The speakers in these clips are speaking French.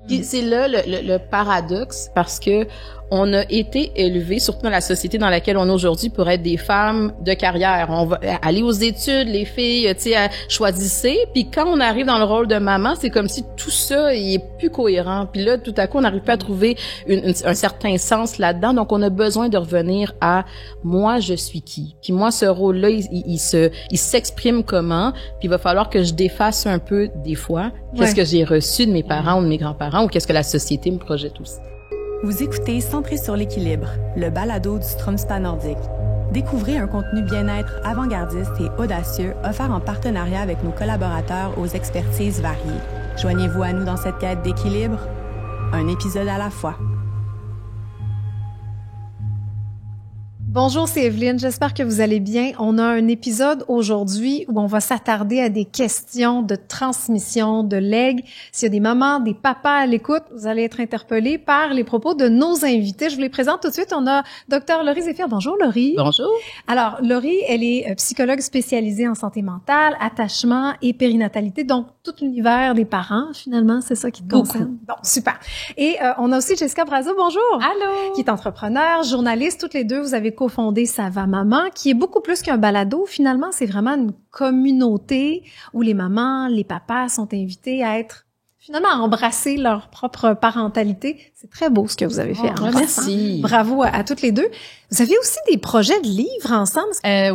Puis c'est là le paradoxe, parce que on a été élevés, surtout dans la société dans laquelle on est aujourd'hui, pour être des femmes de carrière. On va aller aux études, les filles, tu sais, choisissez. Puis quand on arrive dans le rôle de maman, c'est comme si tout ça, il est plus cohérent. Puis là, tout à coup, on n'arrive pas à trouver un certain sens là-dedans. Donc, on a besoin de revenir à moi, je suis qui. Puis moi, ce rôle-là, il s'exprime comment. Puis il va falloir que je défasse un peu des fois qu'est-ce que j'ai reçu de mes parents ou de mes grands-parents, ou qu'est-ce que la société me projette aussi. Vous écoutez Centré sur l'équilibre, le balado du Stromspa nordique. Découvrez un contenu bien-être avant-gardiste et audacieux offert en partenariat avec nos collaborateurs aux expertises variées. Joignez-vous à nous dans cette quête d'équilibre, un épisode à la fois. Bonjour, c'est Evelyne. J'espère que vous allez bien. On a un épisode aujourd'hui où on va s'attarder à des questions de transmission, de legs. S'il y a des mamans, des papas à l'écoute, vous allez être interpellés par les propos de nos invités. Je vous les présente tout de suite. On a Dr. Laurie Zéphir. Bonjour, Laurie. Bonjour. Alors, Laurie, elle est psychologue spécialisée en santé mentale, attachement et périnatalité. Donc, tout l'univers des parents, finalement, c'est ça qui te concerne. Bon, super. Et on a aussi Jessica Brazo. Bonjour. Allô. Qui est entrepreneur, journaliste. Toutes les deux, vous avez cofondé Ça va maman, qui est beaucoup plus qu'un balado. Finalement, c'est vraiment une communauté où les mamans, les papas sont invités à être, finalement, à embrasser leur propre parentalité. C'est très beau ce que vous avez fait. Merci. Bravo à toutes les deux. Vous avez aussi des projets de livres ensemble?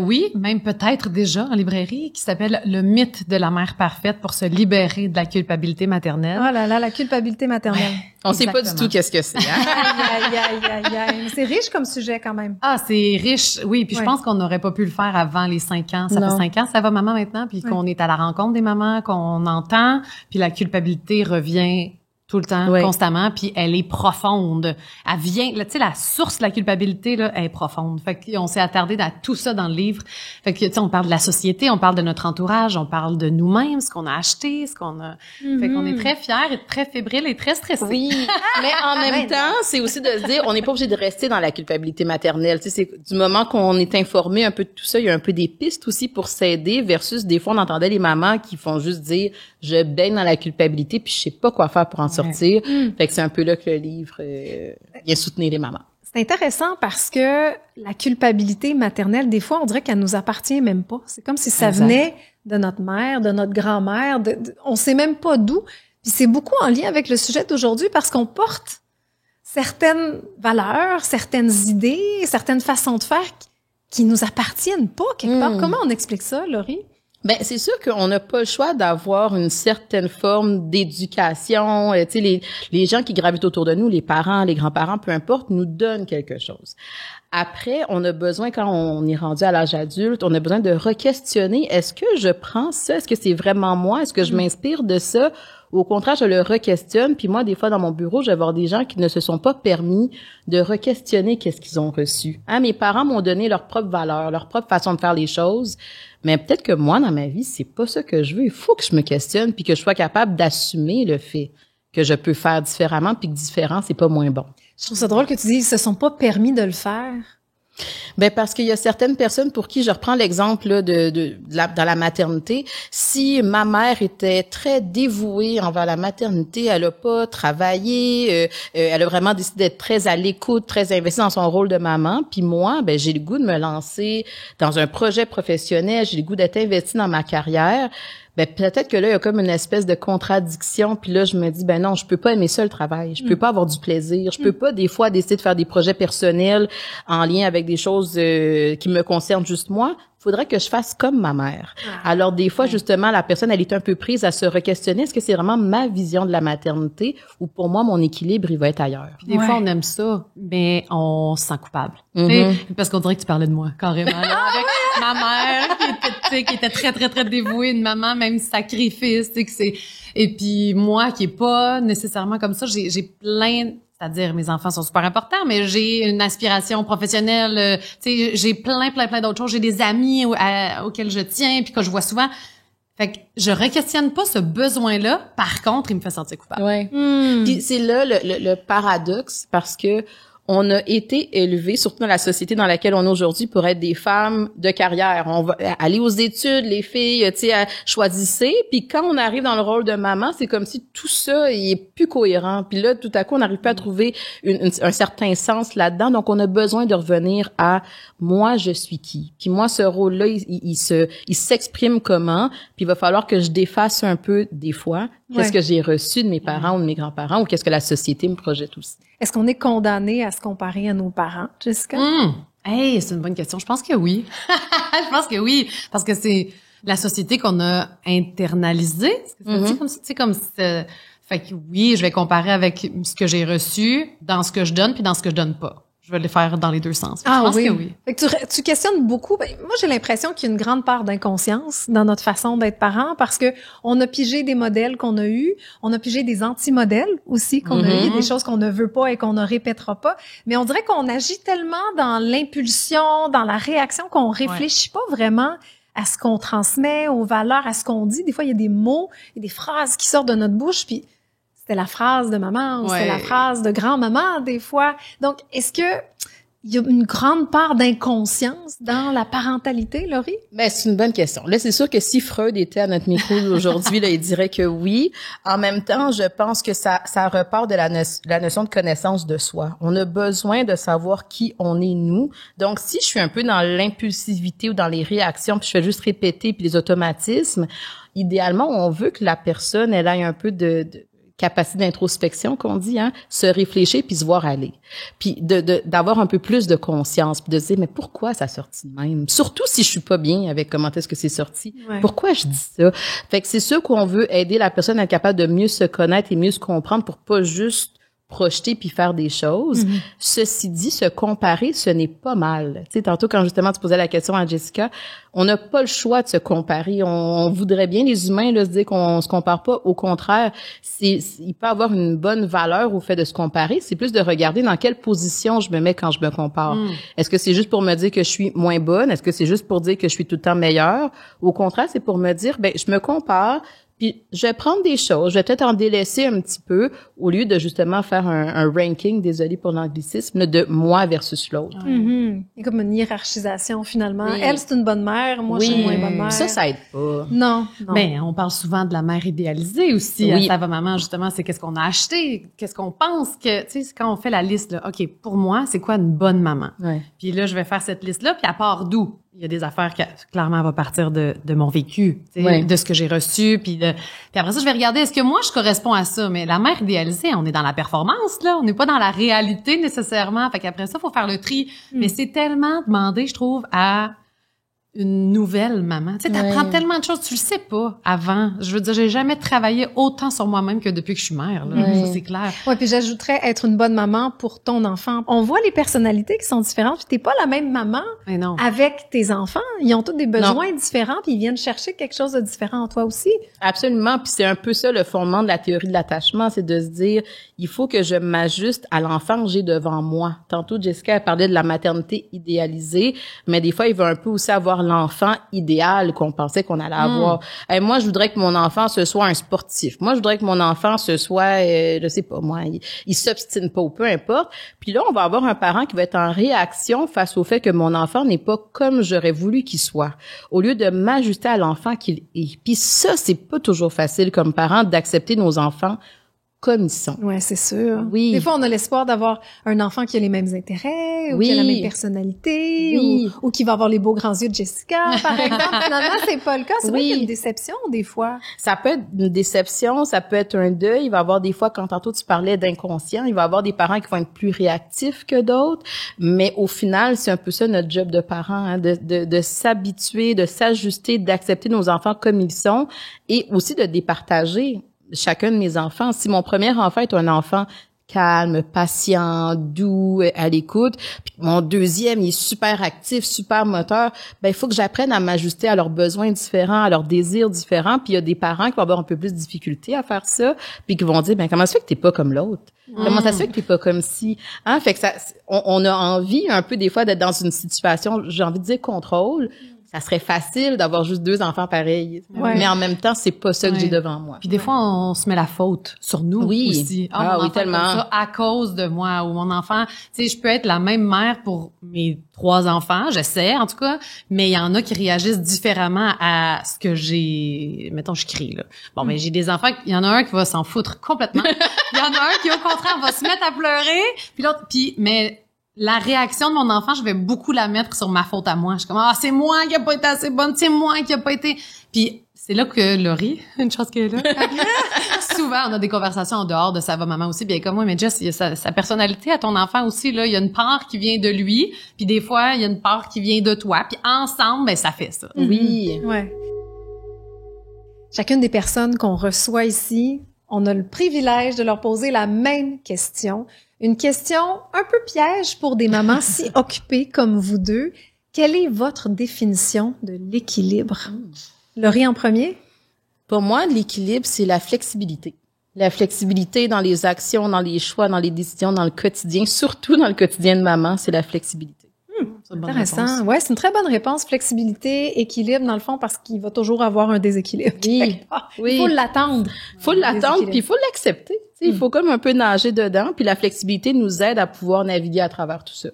Oui, même peut-être déjà en librairie, qui s'appelle Le mythe de la mère parfaite pour se libérer de la culpabilité maternelle. Oh là là, la culpabilité maternelle. Ouais, on sait pas du tout qu'est-ce que c'est. Aïe. C'est riche comme sujet quand même. Ah, c'est riche, oui. Puis je pense qu'on n'aurait pas pu le faire avant les 5 ans. Ça fait 5 ans, ça va maman maintenant, puis qu'on est à la rencontre des mamans, qu'on entend, puis la culpabilité revient tout le temps, constamment, puis elle est profonde. Elle vient, tu sais, la source de la culpabilité, là, elle est profonde. Fait qu'on s'est attardé à tout ça dans le livre. Fait que, tu sais, on parle de la société, on parle de notre entourage, on parle de nous-mêmes, ce qu'on a acheté, ce qu'on a... Fait qu'on est très fiers et très fébriles et très stressés. Oui, mais en même temps, c'est aussi de se dire, on n'est pas obligé de rester dans la culpabilité maternelle. Tu sais, c'est du moment qu'on est informé un peu de tout ça, il y a un peu des pistes aussi pour s'aider, versus des fois, on entendait les mamans qui font juste dire, je baigne dans la culpabilité, puis je sais pas quoi faire pour en sortir. Fait que c'est un peu là que le livre vient soutenir les mamans. C'est intéressant parce que la culpabilité maternelle, des fois, on dirait qu'elle nous appartient même pas. C'est comme si ça venait de notre mère, de notre grand-mère, on sait même pas d'où. Puis c'est beaucoup en lien avec le sujet d'aujourd'hui parce qu'on porte certaines valeurs, certaines idées, certaines façons de faire qui nous appartiennent pas quelque part. Comment on explique ça, Laurie? Ben c'est sûr qu'on n'a pas le choix d'avoir une certaine forme d'éducation. Tu sais, les gens qui gravitent autour de nous, les parents, les grands-parents, peu importe, nous donnent quelque chose. Après, on a besoin, quand on est rendu à l'âge adulte, on a besoin de re-questionner. Est-ce que je prends ça? Est-ce que c'est vraiment moi? Est-ce que je m'inspire de ça? Au contraire, je le re-questionne. Puis moi, des fois, dans mon bureau, je vais avoir des gens qui ne se sont pas permis de re-questionner qu'est-ce qu'ils ont reçu. Hein, mes parents m'ont donné leur propre valeur, leur propre façon de faire les choses. Mais peut-être que moi, dans ma vie, c'est pas ça que je veux. Il faut que je me questionne puis que je sois capable d'assumer le fait que je peux faire différemment puis que différent, c'est pas moins bon. Je trouve ça drôle que tu dises, ils se sont pas permis de le faire. Ben parce qu'il y a certaines personnes pour qui, je reprends l'exemple là, dans la maternité, si ma mère était très dévouée envers la maternité, elle a pas travaillé, elle a vraiment décidé d'être très à l'écoute, très investie dans son rôle de maman, puis moi, ben j'ai le goût de me lancer dans un projet professionnel, j'ai le goût d'être investie dans ma carrière. Ben peut-être que là il y a comme une espèce de contradiction, puis là je me dis ben non, je peux pas aimer ça le travail, je peux pas avoir du plaisir, je peux pas des fois décider de faire des projets personnels en lien avec des choses qui me concernent juste moi. Faudrait que je fasse comme ma mère. Alors des fois justement la personne elle est un peu prise à se re-questionner, est-ce que c'est vraiment ma vision de la maternité ou pour moi mon équilibre il va être ailleurs. Puis des fois on aime ça, mais on se sent coupable. Parce qu'on dirait que tu parlais de moi carrément là, avec ma mère qui était très très très dévouée, une maman même sacrifice, tu sais que c'est, et puis moi qui est pas nécessairement comme ça, j'ai plein, c'est-à-dire mes enfants sont super importants, mais j'ai une aspiration professionnelle, tu sais, j'ai plein d'autres choses, j'ai des amis auxquels je tiens puis que je vois souvent. Fait que je re-questionne pas ce besoin-là, par contre, il me fait sentir coupable. Ouais. Puis c'est là le paradoxe parce que on a été élevés, surtout dans la société dans laquelle on est aujourd'hui, pour être des femmes de carrière. On va aller aux études, les filles, tu sais, choisissez. Puis quand on arrive dans le rôle de maman, c'est comme si tout ça il est plus cohérent. Puis là, tout à coup, on n'arrive pas à trouver un certain sens là-dedans. Donc, on a besoin de revenir à moi, je suis qui. Puis moi, ce rôle-là, il s'exprime comment. Puis il va falloir que je défasse un peu des fois. Qu'est-ce que j'ai reçu de mes parents ou de mes grands-parents, ou qu'est-ce que la société me projette aussi. Est-ce qu'on est condamné à se comparer à nos parents, Jessica? Hey, c'est une bonne question. Je pense que oui. Je pense que oui. Parce que c'est la société qu'on a internalisée. C'est comme fait que oui, je vais comparer avec ce que j'ai reçu dans ce que je donne puis dans ce que je donne pas. Je vais les faire dans les deux sens. Je pense que oui. Fait que tu questionnes beaucoup. Ben, moi, j'ai l'impression qu'il y a une grande part d'inconscience dans notre façon d'être parents parce que on a pigé des modèles qu'on a eus, on a pigé des anti-modèles aussi qu'on a eu, des choses qu'on ne veut pas et qu'on ne répétera pas. Mais on dirait qu'on agit tellement dans l'impulsion, dans la réaction qu'on réfléchit pas vraiment à ce qu'on transmet, aux valeurs, à ce qu'on dit. Des fois, il y a des mots et des phrases qui sortent de notre bouche, puis c'était la phrase de maman ou c'était la phrase de grand-maman des fois. Donc, est-ce que il y a une grande part d'inconscience dans la parentalité, Laurie? Ben, c'est une bonne question. Là, c'est sûr que si Freud était à notre micro aujourd'hui, là, il dirait que oui. En même temps, je pense que ça repart de la notion de connaissance de soi. On a besoin de savoir qui on est nous. Donc, si je suis un peu dans l'impulsivité ou dans les réactions, puis je fais juste répéter, puis les automatismes, idéalement, on veut que la personne, elle ait un peu de capacité d'introspection qu'on dit, se réfléchir puis se voir aller. Puis d'avoir un peu plus de conscience, puis de se dire mais pourquoi ça sortit de même? Surtout si je suis pas bien avec comment est-ce que c'est sorti. Pourquoi je dis ça? Fait que c'est sûr qu'on veut aider la personne à être capable de mieux se connaître et mieux se comprendre pour pas juste projeter puis faire des choses. Ceci dit, se comparer, ce n'est pas mal. Tu sais, tantôt quand justement tu posais la question à Jessica, on n'a pas le choix de se comparer. On voudrait bien, les humains, là, se dire qu'on se compare pas. Au contraire, il peut avoir une bonne valeur au fait de se comparer. C'est plus de regarder dans quelle position je me mets quand je me compare. Est-ce que c'est juste pour me dire que je suis moins bonne? Est-ce que c'est juste pour dire que je suis tout le temps meilleure? Au contraire, c'est pour me dire, ben, je me compare. Puis je vais prendre des choses, je vais peut-être en délaisser un petit peu au lieu de justement faire un ranking, désolé pour l'anglicisme, de moi versus l'autre. Il y a comme une hiérarchisation finalement. Elle, c'est une bonne mère, moi, je suis une moins bonne mère. Ça aide pas. Non. Mais on parle souvent de la mère idéalisée aussi. Ça va maman, justement, c'est qu'est-ce qu'on a acheté, qu'est-ce qu'on pense que, tu sais, quand on fait la liste, là, OK, pour moi, c'est quoi une bonne maman? Puis là, je vais faire cette liste-là, puis à part d'où? Il y a des affaires qui, clairement, va partir de mon vécu, de ce que j'ai reçu, puis après ça, je vais regarder, est-ce que moi, je corresponds à ça? Mais la mère idéalisée, on est dans la performance, là. On n'est pas dans la réalité, nécessairement. Fait qu'après ça, il faut faire le tri. Mais c'est tellement demandé, je trouve, à une nouvelle maman. Tu sais, t'apprends tellement de choses, tu le sais pas avant. Je veux dire, j'ai jamais travaillé autant sur moi-même que depuis que je suis mère, là. Ça, c'est clair. Ouais, puis j'ajouterais être une bonne maman pour ton enfant. On voit les personnalités qui sont différentes, puis t'es pas la même maman avec tes enfants. Ils ont tous des besoins différents, puis ils viennent chercher quelque chose de différent en toi aussi. Absolument, puis c'est un peu ça le fondement de la théorie de l'attachement, c'est de se dire, il faut que je m'ajuste à l'enfant que j'ai devant moi. Tantôt, Jessica a parlé de la maternité idéalisée, mais des fois, il va un peu aussi avoir l'enfant idéal qu'on pensait qu'on allait avoir. Et moi, je voudrais que mon enfant, ce soit un sportif. Moi, je voudrais que mon enfant, ce soit, je sais pas, moi, il s'obstine pas ou peu importe. Puis là, on va avoir un parent qui va être en réaction face au fait que mon enfant n'est pas comme j'aurais voulu qu'il soit. Au lieu de m'ajuster à l'enfant qu'il est. Puis ça, c'est pas toujours facile comme parent d'accepter nos enfants comme ils sont. Ouais, c'est sûr. Oui. Des fois, on a l'espoir d'avoir un enfant qui a les mêmes intérêts, ou qui a la même personnalité, ou qui va avoir les beaux grands yeux de Jessica, par exemple. Finalement, c'est pas le cas. C'est vrai qu'il y a une déception, des fois. Ça peut être une déception, ça peut être un deuil. Il va y avoir des fois, quand tantôt tu parlais d'inconscient, il va y avoir des parents qui vont être plus réactifs que d'autres. Mais au final, c'est un peu ça notre job de parents, de s'habituer, de s'ajuster, d'accepter nos enfants comme ils sont et aussi de départager chacun de mes enfants. Si mon premier enfant est un enfant calme, patient, doux, à l'écoute, puis mon deuxième, il est super actif, super moteur, ben il faut que j'apprenne à m'ajuster à leurs besoins différents, à leurs désirs différents. Puis il y a des parents qui vont avoir un peu plus de difficulté à faire ça, puis qui vont dire ben comment ça fait que t'es pas comme l'autre? Comment ça se fait que t'es pas comme ci? Fait que ça, on a envie un peu des fois d'être dans une situation, j'ai envie de dire contrôle. ça serait facile d'avoir juste 2 enfants pareils. Ouais. Mais en même temps, c'est pas ça que j'ai devant moi. Puis des fois, on se met la faute sur nous aussi. Ah mon oui, enfant tellement. est comme ça à cause de moi. Ou mon enfant, tu sais, je peux être la même mère pour mes 3 enfants, j'essaie en tout cas, mais il y en a qui réagissent différemment à ce que j'ai... Mettons, je crie, là. Bon, mais j'ai des enfants, il y en a un qui va s'en foutre complètement. Il y en a un qui, au contraire, va se mettre à pleurer. Puis l'autre, mais la réaction de mon enfant, je vais beaucoup la mettre sur ma faute à moi. Je suis comme, c'est moi qui a pas été assez bonne, c'est moi qui a pas été... Puis c'est là que Laurie, une chose qu'elle est là, souvent on a des conversations en dehors de ça va maman aussi, bien comme moi, mais Jess, il y a sa personnalité à ton enfant aussi, là, il y a une part qui vient de lui, puis des fois, il y a une part qui vient de toi, puis ensemble, ben ça fait ça. Oui. Ouais. Chacune des personnes qu'on reçoit ici, on a le privilège de leur poser la même question. Une question un peu piège pour des mamans si occupées comme vous deux. Quelle est votre définition de l'équilibre? Laurie en premier? Pour moi, l'équilibre, c'est la flexibilité. La flexibilité dans les actions, dans les choix, dans les décisions, dans le quotidien, surtout dans le quotidien de maman, c'est la flexibilité. C'est une bonne Intéressant. réponse. Ouais, c'est une très bonne réponse. Flexibilité, équilibre, dans le fond, parce qu'il va toujours avoir un déséquilibre. Oui. Il faut l'attendre. Faut l'attendre, puis il faut l'accepter. Il faut comme un peu nager dedans, puis la flexibilité nous aide à pouvoir naviguer à travers tout ça.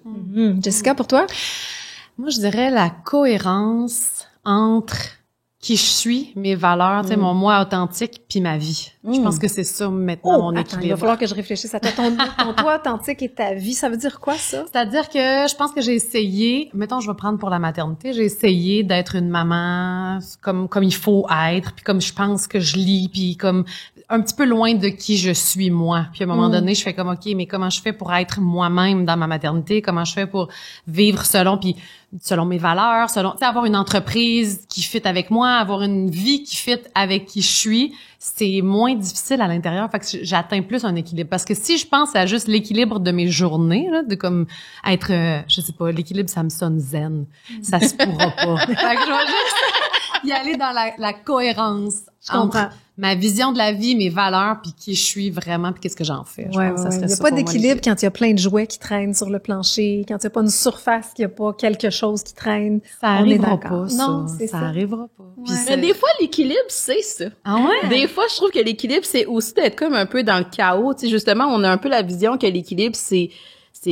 Jessica, pour toi? Moi, je dirais la cohérence entre qui je suis, mes valeurs, tu sais, mon moi authentique, puis ma vie. Je pense que c'est ça maintenant mon Attends, équilibre. il va falloir que je réfléchisse à toi. Ton toi authentique et ta vie, ça veut dire quoi, ça? C'est-à-dire que je pense que j'ai essayé, mettons, je vais prendre pour la maternité, j'ai essayé d'être une maman comme il faut être, puis comme je pense que je lis, puis comme un petit peu loin de qui je suis moi. Puis à un moment donné, je fais comme OK, mais comment je fais pour être moi-même dans ma maternité? Comment je fais pour vivre selon mes valeurs, tu sais, avoir une entreprise qui fit avec moi, avoir une vie qui fit avec qui je suis, c'est moins difficile à l'intérieur. Fait que j'atteins plus un équilibre. Parce que si je pense à juste l'équilibre de mes journées, là, de comme être, je sais pas, l'équilibre, ça me sonne zen. Ça se pourra pas. Fait que je vais juste y aller dans la cohérence entre ma vision de la vie, mes valeurs, puis qui je suis vraiment, puis qu'est-ce que j'en fais. Je pense que ça serait il n'y a ça pas pour moi, d'équilibre quand il y a plein de jouets qui traînent sur le plancher, quand il n'y a pas une surface, qu'il n'y a pas quelque chose qui traîne. Ça On est arrivera d'accord. pas, ça. Non, c'est ça. arrivera pas. Puis Mais des fois, l'équilibre, c'est ça. Ah ouais? Des fois, je trouve que l'équilibre, c'est aussi d'être comme un peu dans le chaos. Tu sais, justement, on a un peu la vision que l'équilibre, c'est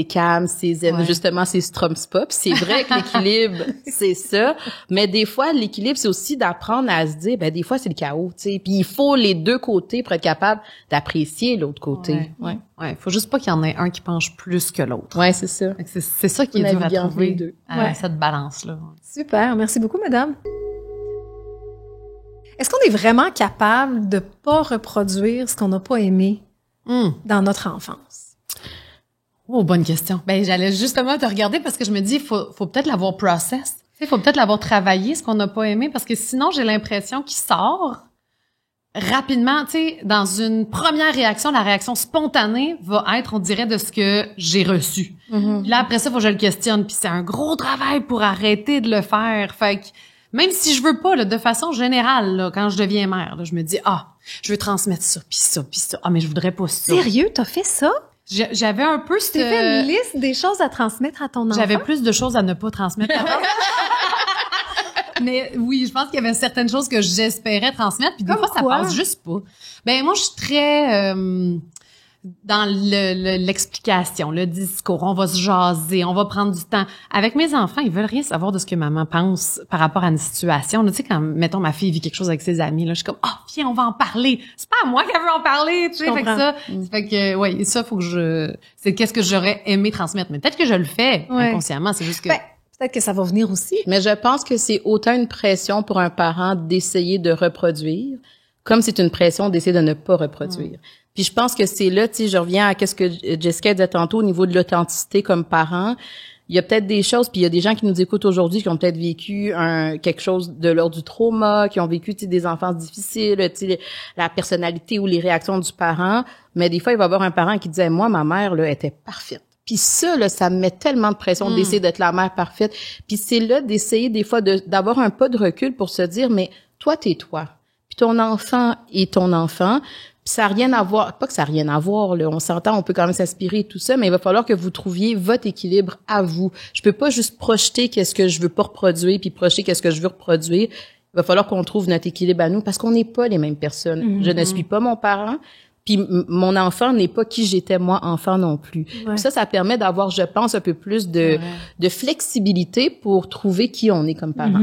calme, c'est zen, justement, c'est Stromspa. Puis c'est vrai que l'équilibre, c'est ça. Mais des fois, l'équilibre, c'est aussi d'apprendre à se dire, ben des fois, c'est le chaos, tu sais. Puis il faut les deux côtés pour être capable d'apprécier l'autre côté. Ouais, faut juste pas qu'il y en ait un qui penche plus que l'autre. Ouais, c'est ça. C'est ça qui est dur à trouver, les deux. cette balance-là. Super. Merci beaucoup, madame. Est-ce qu'on est vraiment capable de pas reproduire ce qu'on n'a pas aimé dans notre enfance? Oh, bonne question. Ben, j'allais justement te regarder parce que je me dis, faut peut-être l'avoir process. Tu sais, faut peut-être l'avoir travaillé, ce qu'on n'a pas aimé, parce que sinon, j'ai l'impression qu'il sort rapidement, tu sais, dans une première réaction, la réaction spontanée va être, on dirait, de ce que j'ai reçu. Puis là, après ça, faut que je le questionne. Puis c'est un gros travail pour arrêter de le faire. Fait que, même si je veux pas, là, de façon générale, là, quand je deviens mère, là, je me dis, je veux transmettre ça, puis ça, puis ça. Ah, mais je voudrais pas ça. Sérieux? T'as fait ça? J'avais un peu Tu t'es fait une liste des choses à transmettre à ton enfant? J'avais plus de choses à ne pas transmettre. Mais oui, je pense qu'il y avait certaines choses que j'espérais transmettre, puis des fois, ça passe juste pas. Ben moi, je suis très dans l'explication, le discours. On va se jaser, on va prendre du temps. Avec mes enfants, ils veulent rien savoir de ce que maman pense par rapport à une situation. Tu sais, quand, mettons, ma fille vit quelque chose avec ses amis, là, je suis comme, viens, on va en parler. C'est pas à moi qu'elle veut en parler, tu sais. Fait que ça, fait que, ouais, ça, faut que c'est qu'est-ce que j'aurais aimé transmettre. Mais peut-être que je le fais inconsciemment, c'est juste que... Peut-être que ça va venir aussi. Mais je pense que c'est autant une pression pour un parent d'essayer de reproduire, comme c'est une pression d'essayer de ne pas reproduire. Puis je pense que c'est là, tu sais, je reviens à ce que Jessica disait tantôt au niveau de l'authenticité comme parent. Il y a peut-être des choses, puis il y a des gens qui nous écoutent aujourd'hui qui ont peut-être vécu quelque chose de l'ordre du trauma, qui ont vécu, tu sais, des enfances difficiles, tu sais, la personnalité ou les réactions du parent. Mais des fois, il va y avoir un parent qui disait, moi, ma mère, là, était parfaite. Puis ça, là, ça me met tellement de pression d'essayer d'être la mère parfaite. Puis c'est là d'essayer des fois d'avoir un pas de recul pour se dire, mais toi, t'es toi. Puis ton enfant est ton enfant. Puis ça a rien à voir, pas que ça a rien à voir, là, on s'entend, on peut quand même s'inspirer et tout ça, mais il va falloir que vous trouviez votre équilibre à vous. Je peux pas juste projeter qu'est-ce que je veux pas reproduire puis projeter qu'est-ce que je veux reproduire. Il va falloir qu'on trouve notre équilibre à nous parce qu'on n'est pas les mêmes personnes. Je ne suis pas mon parent. Puis mon enfant n'est pas qui j'étais moi enfant non plus. Ouais. Ça permet d'avoir, je pense, un peu plus de flexibilité pour trouver qui on est comme parent.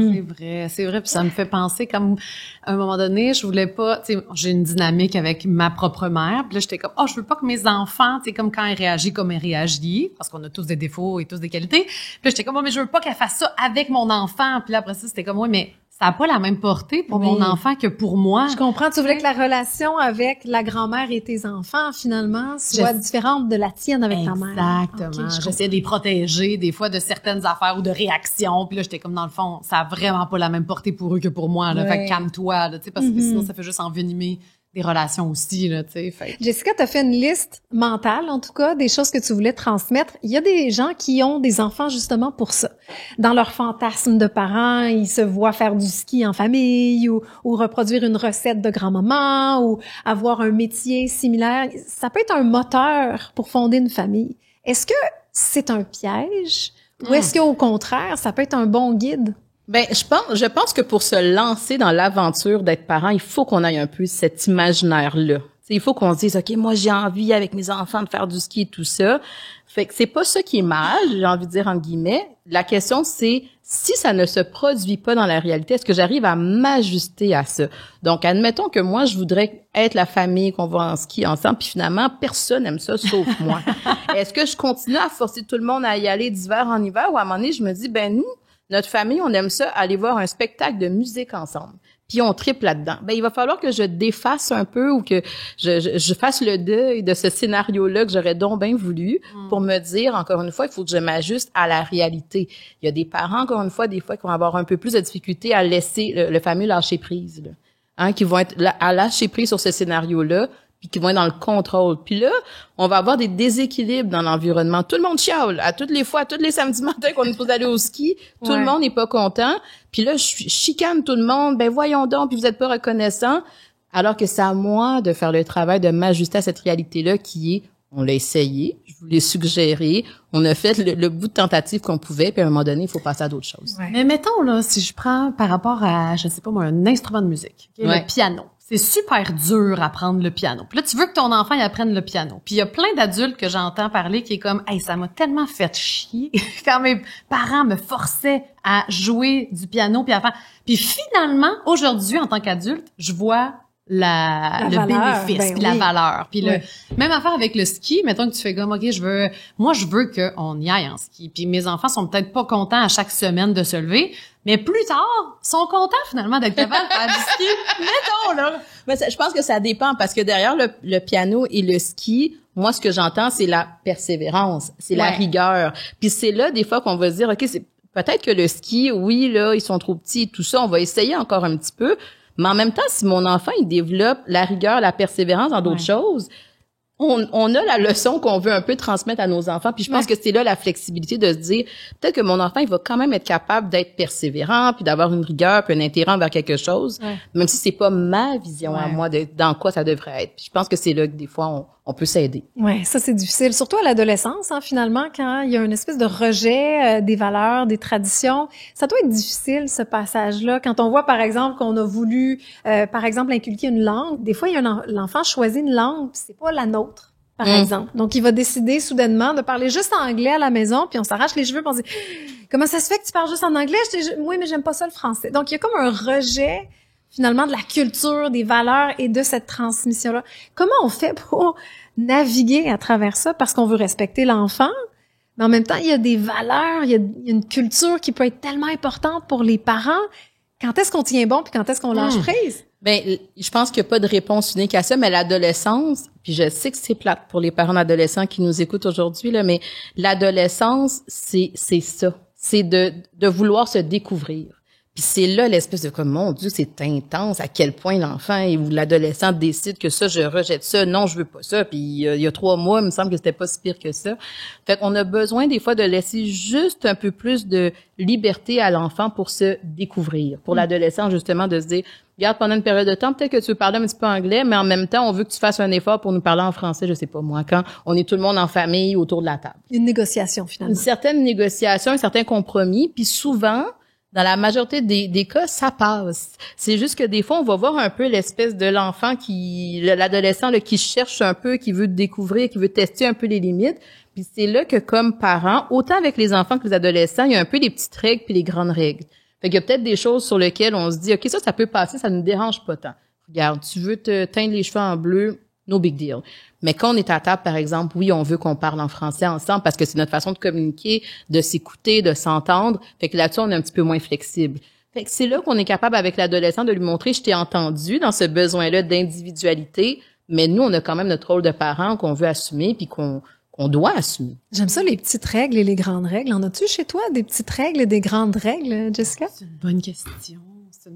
C'est vrai. Puis ça me fait penser comme à un moment donné, je voulais pas, tu sais, j'ai une dynamique avec ma propre mère. Puis là, j'étais comme, je veux pas que mes enfants, tu sais, comme quand elle réagit comme elle réagit, parce qu'on a tous des défauts et tous des qualités. Puis là, j'étais comme, mais je veux pas qu'elle fasse ça avec mon enfant. Puis là, après ça, c'était comme, mais ça n'a pas la même portée pour mon enfant que pour moi. Je comprends. Tu voulais que la relation avec la grand-mère et tes enfants, finalement, soit différente de la tienne avec ta mère. Exactement. Okay, j'essayais de les protéger, des fois, de certaines affaires ou de réactions. Puis là, j'étais comme, dans le fond, ça a vraiment pas la même portée pour eux que pour moi. Là. Fait que calme-toi, là, tu sais, parce que sinon, ça fait juste envenimer des relations aussi, là, tu sais. Fait. Jessica, t'as fait une liste mentale, en tout cas, des choses que tu voulais transmettre. Il y a des gens qui ont des enfants justement pour ça. Dans leur fantasme de parents, ils se voient faire du ski en famille ou reproduire une recette de grand-maman ou avoir un métier similaire. Ça peut être un moteur pour fonder une famille. Est-ce que c'est un piège ou est-ce qu'au contraire, ça peut être un bon guide? Ben, je pense que pour se lancer dans l'aventure d'être parent, il faut qu'on ait un peu cet imaginaire-là. T'sais, il faut qu'on se dise, OK, moi, j'ai envie avec mes enfants de faire du ski et tout ça. Fait que c'est pas ça qui est mal, j'ai envie de dire entre guillemets. La question, c'est si ça ne se produit pas dans la réalité, est-ce que j'arrive à m'ajuster à ça? Donc, admettons que moi, je voudrais être la famille qu'on va en ski ensemble, puis finalement, personne n'aime ça sauf moi. Est-ce que je continue à forcer tout le monde à y aller d'hiver en hiver ou à un moment donné, je me dis, nous, notre famille, on aime ça, aller voir un spectacle de musique ensemble. Puis on triple là-dedans. Ben, il va falloir que je défasse un peu ou que je fasse le deuil de ce scénario-là que j'aurais donc bien voulu pour me dire, encore une fois, il faut que je m'ajuste à la réalité. Il y a des parents, encore une fois, des fois, qui vont avoir un peu plus de difficulté à laisser le fameux lâcher prise, là. Qui vont être à lâcher prise sur ce scénario-là, puis qui vont être dans le contrôle. Puis là, on va avoir des déséquilibres dans l'environnement. Tout le monde chiale. À toutes les fois, tous les samedis matins qu'on est supposé aller au ski, tout le monde n'est pas content. Puis là, je chicane tout le monde. Ben voyons donc, puis vous êtes pas reconnaissant. Alors que c'est à moi de faire le travail de m'ajuster à cette réalité-là qui est, on l'a essayé, je vous l'ai suggéré, on a fait le bout de tentative qu'on pouvait, puis à un moment donné, il faut passer à d'autres choses. Ouais. Mais mettons, là, si je prends par rapport à, je sais pas moi, un instrument de musique, le piano. C'est super dur à apprendre le piano. Puis là, tu veux que ton enfant il apprenne le piano. Puis il y a plein d'adultes que j'entends parler qui est comme, hey, ça m'a tellement fait chier quand mes parents me forçaient à jouer du piano puis à faire. Puis finalement, aujourd'hui, en tant qu'adulte, je vois le valeur, bénéfice puis la valeur. Puis même affaire avec le ski, mettons que tu fais comme, OK, je veux qu'on y aille en ski. Puis mes enfants sont peut-être pas contents à chaque semaine de se lever, mais plus tard, sont contents finalement d'être capables de faire du ski. Mettons, là. Mais je pense que ça dépend parce que derrière le piano et le ski, moi, ce que j'entends, c'est la persévérance, c'est la rigueur. Puis c'est là, des fois, qu'on va se dire, OK, c'est peut-être que le ski, oui, là, ils sont trop petits, tout ça, on va essayer encore un petit peu. Mais en même temps, si mon enfant, il développe la rigueur, la persévérance dans d'autres choses, on a la leçon qu'on veut un peu transmettre à nos enfants. Puis je pense que c'est là la flexibilité de se dire, peut-être que mon enfant, il va quand même être capable d'être persévérant, puis d'avoir une rigueur, puis un intérêt envers quelque chose, même si c'est pas ma vision à moi de dans quoi ça devrait être. Puis je pense que c'est là que des fois, on peut s'aider. Ouais, ça c'est difficile, surtout à l'adolescence, finalement, quand il y a une espèce de rejet des valeurs, des traditions. Ça doit être difficile, ce passage-là. Quand on voit, par exemple, qu'on a voulu, par exemple, inculquer une langue, des fois, l'enfant choisit une langue, puis c'est pas la nôtre, par exemple. Donc, il va décider soudainement de parler juste anglais à la maison, puis on s'arrache les cheveux, puis on se dit « Comment ça se fait que tu parles juste en anglais? » Oui, mais j'aime pas ça le français. Donc, il y a comme un rejet finalement de la culture, des valeurs et de cette transmission-là. Comment on fait pour naviguer à travers ça? Parce qu'on veut respecter l'enfant, mais en même temps, il y a des valeurs, il y a une culture qui peut être tellement importante pour les parents. Quand est-ce qu'on tient bon puis quand est-ce qu'on lâche prise? Ben, je pense qu'il n'y a pas de réponse unique à ça, mais l'adolescence, puis je sais que c'est plate pour les parents d'adolescents qui nous écoutent aujourd'hui, là, mais l'adolescence, c'est ça. C'est de vouloir se découvrir. Puis c'est là l'espèce de comme, mon Dieu, c'est intense, à quel point l'enfant ou l'adolescent décide que ça, je rejette ça, non, je veux pas ça. Puis il y a 3 mois, il me semble que c'était pas si pire que ça. Fait qu'on a besoin des fois de laisser juste un peu plus de liberté à l'enfant pour se découvrir. Pour l'adolescent, justement, de se dire, regarde, pendant une période de temps, peut-être que tu veux parler un petit peu anglais, mais en même temps, on veut que tu fasses un effort pour nous parler en français, je sais pas moi, quand on est tout le monde en famille autour de la table. Une négociation, finalement. Une certaine négociation, un certain compromis, puis souvent, dans la majorité des cas, ça passe. C'est juste que des fois, on va voir un peu l'espèce de l'enfant l'adolescent là, qui cherche un peu, qui veut découvrir, qui veut tester un peu les limites. Puis c'est là que, comme parents, autant avec les enfants que les adolescents, il y a un peu les petites règles puis les grandes règles. Fait qu'il y a peut-être des choses sur lesquelles on se dit, OK, ça peut passer, ça ne dérange pas tant. Regarde, tu veux te teindre les cheveux en bleu, no big deal. Mais quand on est à table, par exemple, oui, on veut qu'on parle en français ensemble parce que c'est notre façon de communiquer, de s'écouter, de s'entendre. Fait que là-dessus, on est un petit peu moins flexible. Fait que c'est là qu'on est capable, avec l'adolescent, de lui montrer, je t'ai entendu dans ce besoin-là d'individualité, mais nous, on a quand même notre rôle de parent qu'on veut assumer puis qu'on doit assumer. J'aime ça, les petites règles et les grandes règles. En as-tu chez toi des petites règles et des grandes règles, Jessica? C'est une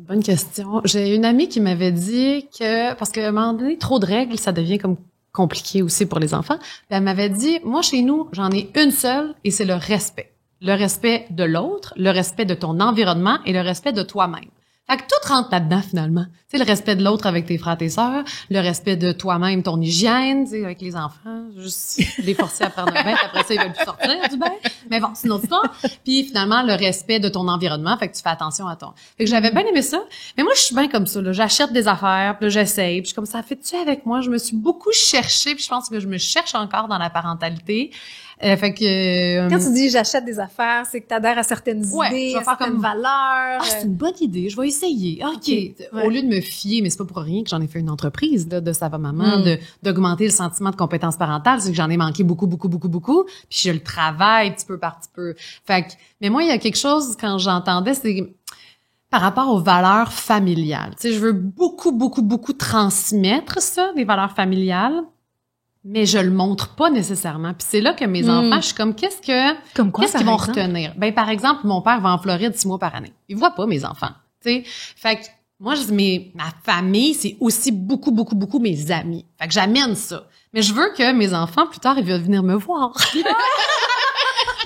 bonne question. J'ai une amie qui m'avait dit que, parce qu'à un moment donné, trop de règles, ça devient comme compliqué aussi pour les enfants. Puis elle m'avait dit, moi, chez nous, j'en ai une seule et c'est le respect. Le respect de l'autre, le respect de ton environnement et le respect de toi-même. Fait que tout rentre là-dedans, finalement. Tu sais, le respect de l'autre avec tes frères et tes sœurs, le respect de toi-même, ton hygiène, tu sais, avec les enfants, juste les forcer à prendre un bain, puis après ça, ils veulent plus sortir du bain. Mais bon, c'est une autre histoire. Puis finalement, le respect de ton environnement, fait que tu fais attention à ton... Fait que j'avais bien aimé ça. Mais moi, je suis bien comme ça, là. J'achète des affaires, puis là, j'essaye, puis je suis comme ça, fais-tu avec moi? Je me suis beaucoup cherchée, puis je pense que je me cherche encore dans la parentalité. Fait que quand tu dis j'achète des affaires, c'est que tu adhères à certaines idées, je vais à faire certaines valeurs. C'est une bonne idée, je vais essayer. OK. Au lieu de me fier, mais c'est pas pour rien que j'en ai fait une entreprise là, de Ça va maman, d'augmenter le sentiment de compétence parentale, c'est que j'en ai manqué beaucoup, puis je le travaille petit peu par petit peu. Fait que, mais moi, il y a quelque chose, quand j'entendais, c'est par rapport aux valeurs familiales. Tu sais, je veux beaucoup transmettre ça, des valeurs familiales, mais je le montre pas nécessairement. Puis c'est là que mes enfants, je suis comme, qu'est-ce qu'ils vont retenir? Ben, par exemple, mon père va en Floride 6 mois par année. Il voit pas mes enfants, tu sais. Fait que moi, je dis, ma famille, c'est aussi beaucoup mes amis. Fait que j'amène ça. Mais je veux que mes enfants, plus tard, ils veulent venir me voir.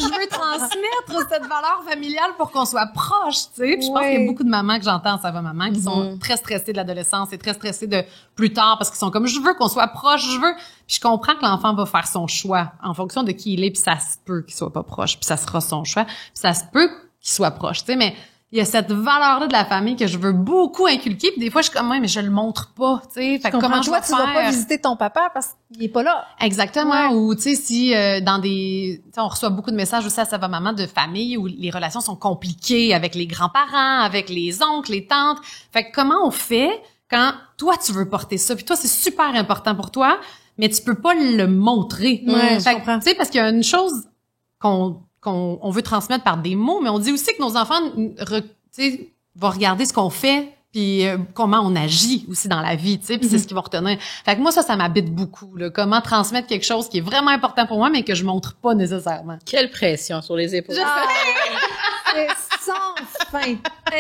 Je veux transmettre cette valeur familiale pour qu'on soit proches, tu sais. Puis je pense qu'il y a beaucoup de mamans que j'entends en Ça va maman qui sont très stressées de l'adolescence et très stressées de plus tard parce qu'ils sont comme, je veux qu'on soit proches, Puis je comprends que l'enfant va faire son choix en fonction de qui il est, puis ça se peut qu'il soit pas proche, puis ça sera son choix, puis ça se peut qu'il soit proche, tu sais. Mais il y a cette valeur-là de la famille que je veux beaucoup inculquer, puis des fois je suis comme, mais je le montre pas, tu sais. Fait que comment je vais faire? Tu vas pas visiter ton papa parce qu'il est pas là. Exactement. Ou tu sais, si dans des, tu sais, on reçoit beaucoup de messages aussi à Ça va maman de famille où les relations sont compliquées avec les grands-parents, avec les oncles, les tantes. Fait que comment on fait quand toi tu veux porter ça, puis toi c'est super important pour toi, mais tu peux pas le montrer. Ouais, je comprends. Tu sais, parce qu'il y a une chose qu'on veut transmettre par des mots, mais on dit aussi que nos enfants, vont regarder ce qu'on fait, puis comment on agit aussi dans la vie, tu sais, puis c'est ce qu'ils vont retenir. Fait que moi, ça m'habite beaucoup, là, comment transmettre quelque chose qui est vraiment important pour moi, mais que je montre pas nécessairement. Quelle pression sur les épaules. C'est sans fin.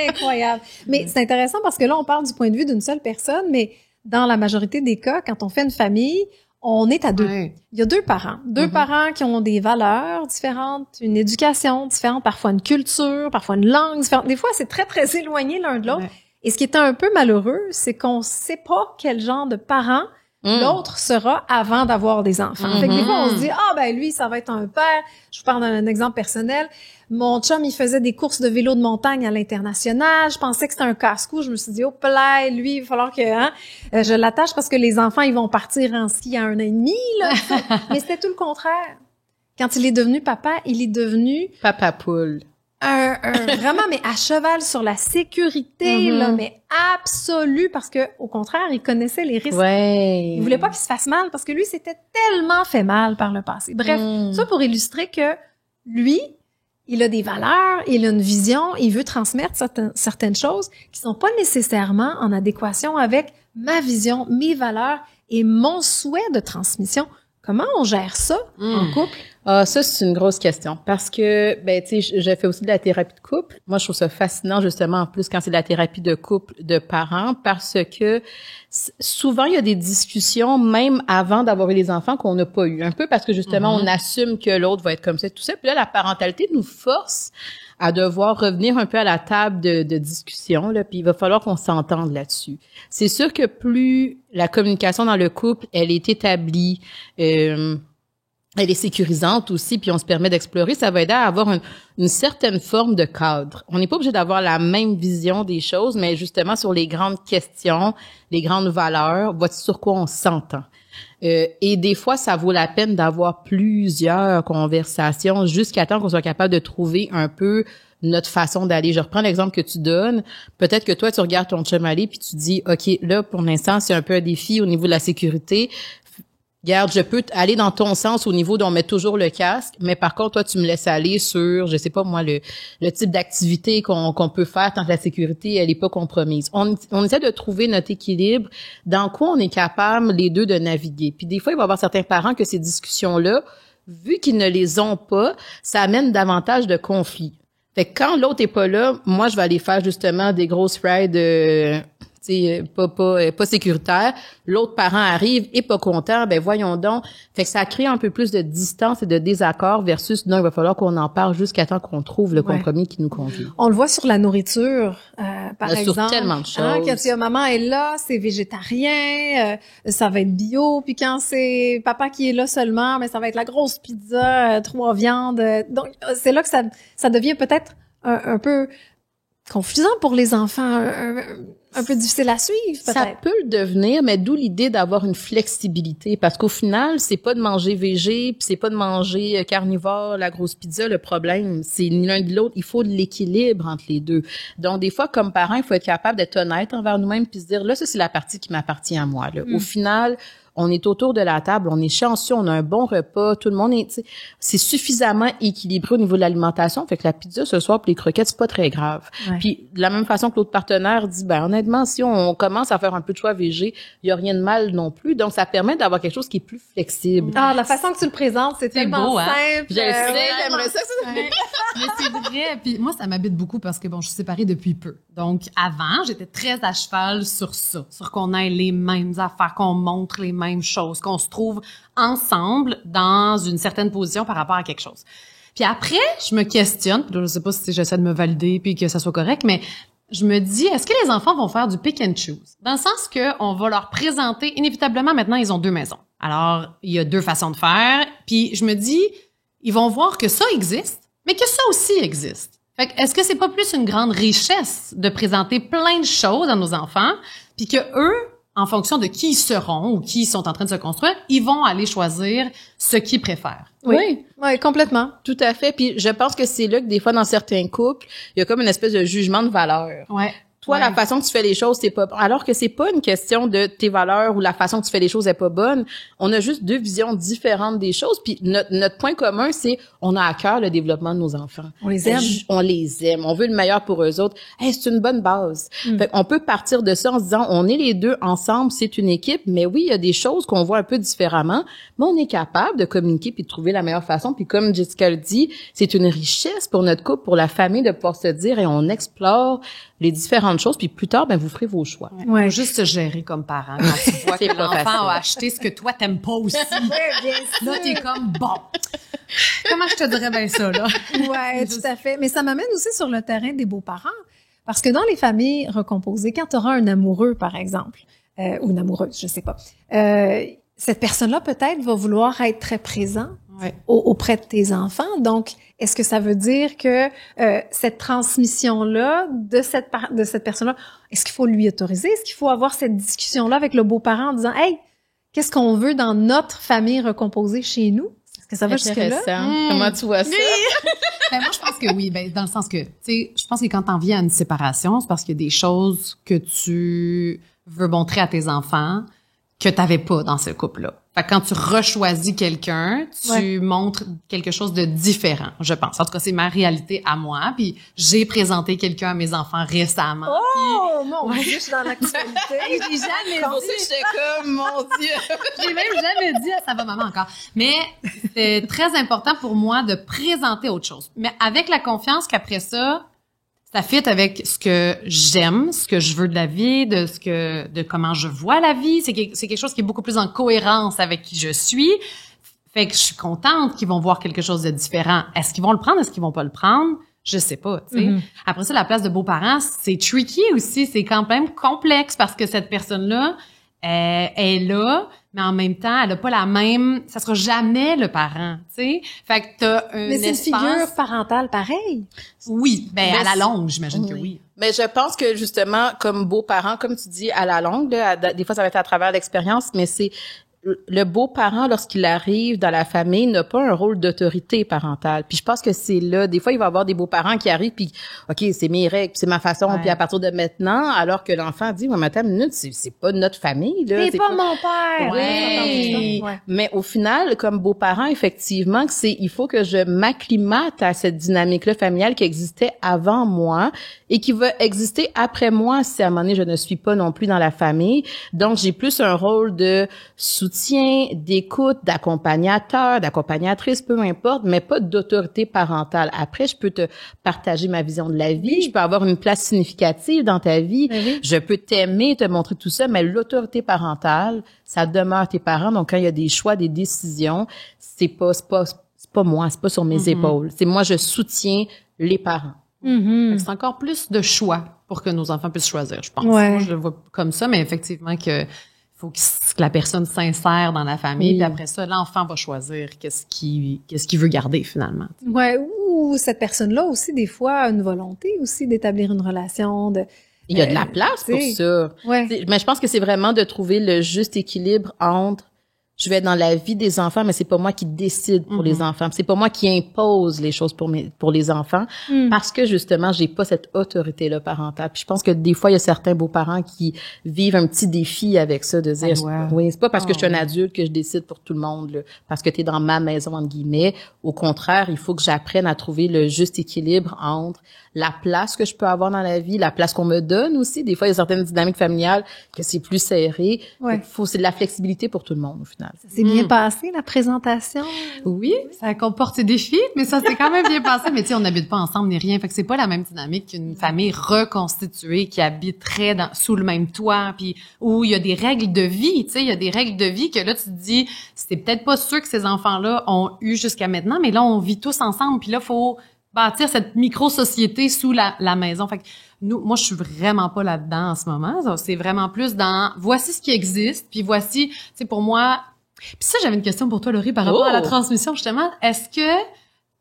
Incroyable. Mais c'est intéressant parce que là, on parle du point de vue d'une seule personne, mais dans la majorité des cas, quand on fait une famille, on est à deux. Ouais. Il y a 2 parents. 2 parents qui ont des valeurs différentes, une éducation différente, parfois une culture, parfois une langue différente. Des fois, c'est très, très éloigné l'un de l'autre. Ouais. Et ce qui est un peu malheureux, c'est qu'on sait pas quel genre de parent l'autre sera avant d'avoir des enfants. Fait que des fois, on se dit, lui, ça va être un père. Je vous parle d'un exemple personnel. Mon chum, il faisait des courses de vélo de montagne à l'international. Je pensais que c'était un casse-cou. Je me suis dit, oh, là, lui, il va falloir que je l'attache parce que les enfants, ils vont partir en ski à 1 an et demi. Là. Mais c'était tout le contraire. Quand il est devenu papa, il est devenu... Papa poule. Vraiment, mais à cheval sur la sécurité, là, mais absolue, parce que au contraire, il connaissait les risques. Ouais. Il voulait pas qu'il se fasse mal, parce que lui, s'était tellement fait mal par le passé. Bref, ça pour illustrer que lui, il a des valeurs, il a une vision, il veut transmettre certaines choses qui sont pas nécessairement en adéquation avec ma vision, mes valeurs et mon souhait de transmission. Comment on gère ça en couple? Ah, ça, c'est une grosse question parce que, tu sais, je fais aussi de la thérapie de couple. Moi, je trouve ça fascinant, justement, en plus, quand c'est de la thérapie de couple de parents, parce que souvent, il y a des discussions, même avant d'avoir eu les enfants, qu'on n'a pas eu. Un peu parce que, justement, on assume que l'autre va être comme ça, tout ça. Puis là, la parentalité nous force à devoir revenir un peu à la table de discussion, là, puis il va falloir qu'on s'entende là-dessus. C'est sûr que plus la communication dans le couple, elle est établie, elle est sécurisante aussi, puis on se permet d'explorer, ça va aider à avoir une certaine forme de cadre. On n'est pas obligé d'avoir la même vision des choses, mais justement sur les grandes questions, les grandes valeurs, voici sur quoi on s'entend. Et des fois, ça vaut la peine d'avoir plusieurs conversations jusqu'à temps qu'on soit capable de trouver un peu notre façon d'aller. Je reprends l'exemple que tu donnes. Peut-être que toi, tu regardes ton chum aller puis tu dis, OK, là, pour l'instant, c'est un peu un défi au niveau de la sécurité. Regarde, je peux aller dans ton sens au niveau d'on met toujours le casque, mais par contre, toi, tu me laisses aller sur, je sais pas moi, le type d'activité qu'on peut faire tant que la sécurité, elle est pas compromise. On essaie de trouver notre équilibre dans quoi on est capable, les deux, de naviguer. Puis des fois, il va y avoir certains parents que ces discussions-là, vu qu'ils ne les ont pas, ça amène davantage de conflits. Fait que quand l'autre est pas là, moi, je vais aller faire justement des grosses rides, pas sécuritaire. L'autre parent arrive et pas content, ben voyons donc. Fait que ça crée un peu plus de distance et de désaccord versus non, il va falloir qu'on en parle jusqu'à temps qu'on trouve le compromis qui nous convient. On le voit sur la nourriture, par exemple. Sur tellement de choses. Quand maman est là, c'est végétarien, ça va être bio, puis quand c'est papa qui est là seulement, mais ça va être la grosse pizza, 3 viandes. Donc c'est là que ça devient peut-être un peu confusant pour les enfants, un peu difficile à suivre, peut-être. Ça peut le devenir, mais d'où l'idée d'avoir une flexibilité, parce qu'au final, c'est pas de manger végé, puis c'est pas de manger carnivore, la grosse pizza, le problème, c'est ni l'un ni l'autre, il faut de l'équilibre entre les deux. Donc, des fois, comme parents, il faut être capable d'être honnête envers nous-mêmes, puis se dire, là, ça, c'est la partie qui m'appartient à moi, là. Au final, on est autour de la table, on est chanceux, on a un bon repas, tout le monde est, c'est suffisamment équilibré au niveau de l'alimentation, fait que la pizza ce soir puis les croquettes, c'est pas très grave. Ouais. Puis de la même façon que l'autre partenaire dit, ben honnêtement, si on commence à faire un peu de choix végé, il y a rien de mal non plus, donc ça permet d'avoir quelque chose qui est plus flexible. Ah, la façon que tu le présentes, c'est tellement beau, hein? simple. Je le sais, j'aimerais ça. Ouais. Mais c'est vrai, puis moi ça m'habite beaucoup parce que bon, je suis séparée depuis peu. Donc avant, j'étais très à cheval sur ça, sur qu'on ait les mêmes affaires, qu'on montre les mêmes choses, qu'on se trouve ensemble dans une certaine position par rapport à quelque chose. Puis après, je me questionne, puis là, je sais pas si j'essaie de me valider puis que ça soit correct, mais je me dis, est-ce que les enfants vont faire du pick and choose? Dans le sens que on va leur présenter, inévitablement, maintenant, ils ont 2 maisons. Alors, il y a 2 façons de faire, puis je me dis, ils vont voir que ça existe, mais que ça aussi existe. Fait que, est-ce que c'est pas plus une grande richesse de présenter plein de choses à nos enfants, puis que eux, en fonction de qui ils seront ou qui ils sont en train de se construire, ils vont aller choisir ce qu'ils préfèrent. Oui, complètement. Tout à fait. Puis je pense que c'est là que des fois, dans certains couples, il y a comme une espèce de jugement de valeur. Ouais. Toi, la façon que tu fais les choses, c'est pas... Alors que c'est pas une question de tes valeurs ou la façon que tu fais les choses est pas bonne. On a juste 2 visions différentes des choses. Puis notre point commun, c'est on a à cœur le développement de nos enfants. On les aime. On les aime. On veut le meilleur pour eux autres. Hey, c'est une bonne base. Fait on peut partir de ça en se disant, on est les deux ensemble, c'est une équipe. Mais oui, il y a des choses qu'on voit un peu différemment. Mais on est capable de communiquer puis de trouver la meilleure façon. Puis comme Jessica le dit, c'est une richesse pour notre couple, pour la famille de pouvoir se dire, et on explore les différentes choses, puis plus tard, ben vous ferez vos choix. Ouais. Faut juste se gérer comme parent quand tu vois que l'enfant a acheté ce que toi t'aimes pas aussi. Là, t'es comme, bon, comment je te dirais bien ça, là? Ouais, tout à fait. Mais ça m'amène aussi sur le terrain des beaux-parents. Parce que dans les familles recomposées, quand tu auras un amoureux, par exemple, ou une amoureuse, je sais pas, cette personne-là, peut-être, va vouloir être très présent auprès de tes enfants. Donc, est-ce que ça veut dire que cette transmission-là de cette personne-là, est-ce qu'il faut lui autoriser? Est-ce qu'il faut avoir cette discussion-là avec le beau-parent en disant, hey, qu'est-ce qu'on veut dans notre famille recomposée chez nous? Est-ce que ça va jusque-là? Comment tu vois ça? Ben, moi, je pense que oui. Ben, dans le sens que, tu sais, je pense que quand t'en viens à une séparation, c'est parce qu'il y a des choses que tu veux montrer à tes enfants que t'avais pas dans ce couple-là. Fait que quand tu rechoisis quelqu'un, tu montres quelque chose de différent, je pense. En tout cas, c'est ma réalité à moi. Puis j'ai présenté quelqu'un à mes enfants récemment. Oh, mon Dieu, je suis dans l'actualité. J'ai jamais Pour ça, j'étais comme, mon Dieu. J'ai même jamais dit « ça va maman encore ». Mais c'est très important pour moi de présenter autre chose. Mais avec la confiance qu'après ça fit avec ce que j'aime, ce que je veux de la vie, de comment je vois la vie. C'est quelque chose qui est beaucoup plus en cohérence avec qui je suis. Fait que je suis contente qu'ils vont voir quelque chose de différent. Est-ce qu'ils vont le prendre? Est-ce qu'ils vont pas le prendre? Je sais pas, tu sais. Mm-hmm. Après ça, la place de beaux-parents, c'est tricky aussi. C'est quand même complexe parce que cette personne-là, elle est là, mais en même temps, elle a pas la même, ça sera jamais le parent, tu sais. Fait que t'as un mais c'est espace... une figure parentale pareille. Oui, ben à la longue, j'imagine que oui. Mais je pense que justement, comme beaux-parents, comme tu dis, à la longue, là, des fois ça va être à travers l'expérience, mais c'est le beau-parent, lorsqu'il arrive dans la famille, n'a pas un rôle d'autorité parentale. Puis je pense que c'est là, des fois, il va y avoir des beaux-parents qui arrivent, puis OK, c'est mes règles, c'est ma façon, puis à partir de maintenant, alors que l'enfant dit, mais attends une minute, c'est pas notre famille, là. C'est pas mon père. Oui. Mais au final, comme beau-parent, effectivement, il faut que je m'acclimate à cette dynamique-là familiale qui existait avant moi et qui va exister après moi si à un moment donné, je ne suis pas non plus dans la famille. Donc, j'ai plus un rôle de soutien, d'écoute, d'accompagnateur, d'accompagnatrice, peu importe, mais pas d'autorité parentale. Après, je peux te partager ma vision de la vie, je peux avoir une place significative dans ta vie, je peux t'aimer, te montrer tout ça, mais l'autorité parentale, ça demeure tes parents. Donc, quand il y a des choix, des décisions, c'est pas moi, c'est pas sur mes épaules. C'est moi, je soutiens les parents. C'est encore plus de choix pour que nos enfants puissent choisir, je pense. Moi, je le vois comme ça, mais effectivement que faut que la personne s'insère dans la famille, puis après ça, l'enfant va choisir qu'est-ce qu'il veut garder finalement. Ouais, ou cette personne-là aussi, des fois, a une volonté aussi d'établir une relation. Il y a de la place pour ça. Ouais. Mais je pense que c'est vraiment de trouver le juste équilibre entre je vais être dans la vie des enfants, mais c'est pas moi qui décide pour les enfants. C'est pas moi qui impose les choses pour les enfants, parce que justement, j'ai pas cette autorité-là parentale. Puis je pense que des fois, il y a certains beaux-parents qui vivent un petit défi avec ça, de dire, oui, c'est pas parce que je suis un adulte que je décide pour tout le monde, là, parce que t'es dans ma maison, entre guillemets. Au contraire, il faut que j'apprenne à trouver le juste équilibre entre la place que je peux avoir dans la vie, la place qu'on me donne aussi. Des fois, il y a certaines dynamiques familiales que c'est plus serré. C'est de la flexibilité pour tout le monde, au final. Ça s'est bien passé, la présentation? Oui, ça comporte ses défis, mais ça s'est quand même bien passé. Mais tu sais, on n'habite pas ensemble ni rien. Fait que c'est pas la même dynamique qu'une famille reconstituée qui habiterait sous le même toit, puis où il y a des règles de vie. Tu sais, il y a des règles de vie que là, tu te dis, c'est peut-être pas sûr que ces enfants-là ont eu jusqu'à maintenant, mais là, on vit tous ensemble. Puis là, faut bâtir cette micro-société sous la maison. Fait que moi, je suis vraiment pas là-dedans en ce moment. C'est vraiment plus dans, voici ce qui existe, puis voici, tu sais, pour moi. Puis ça, j'avais une question pour toi, Laurie, par rapport à la transmission, justement. Est-ce que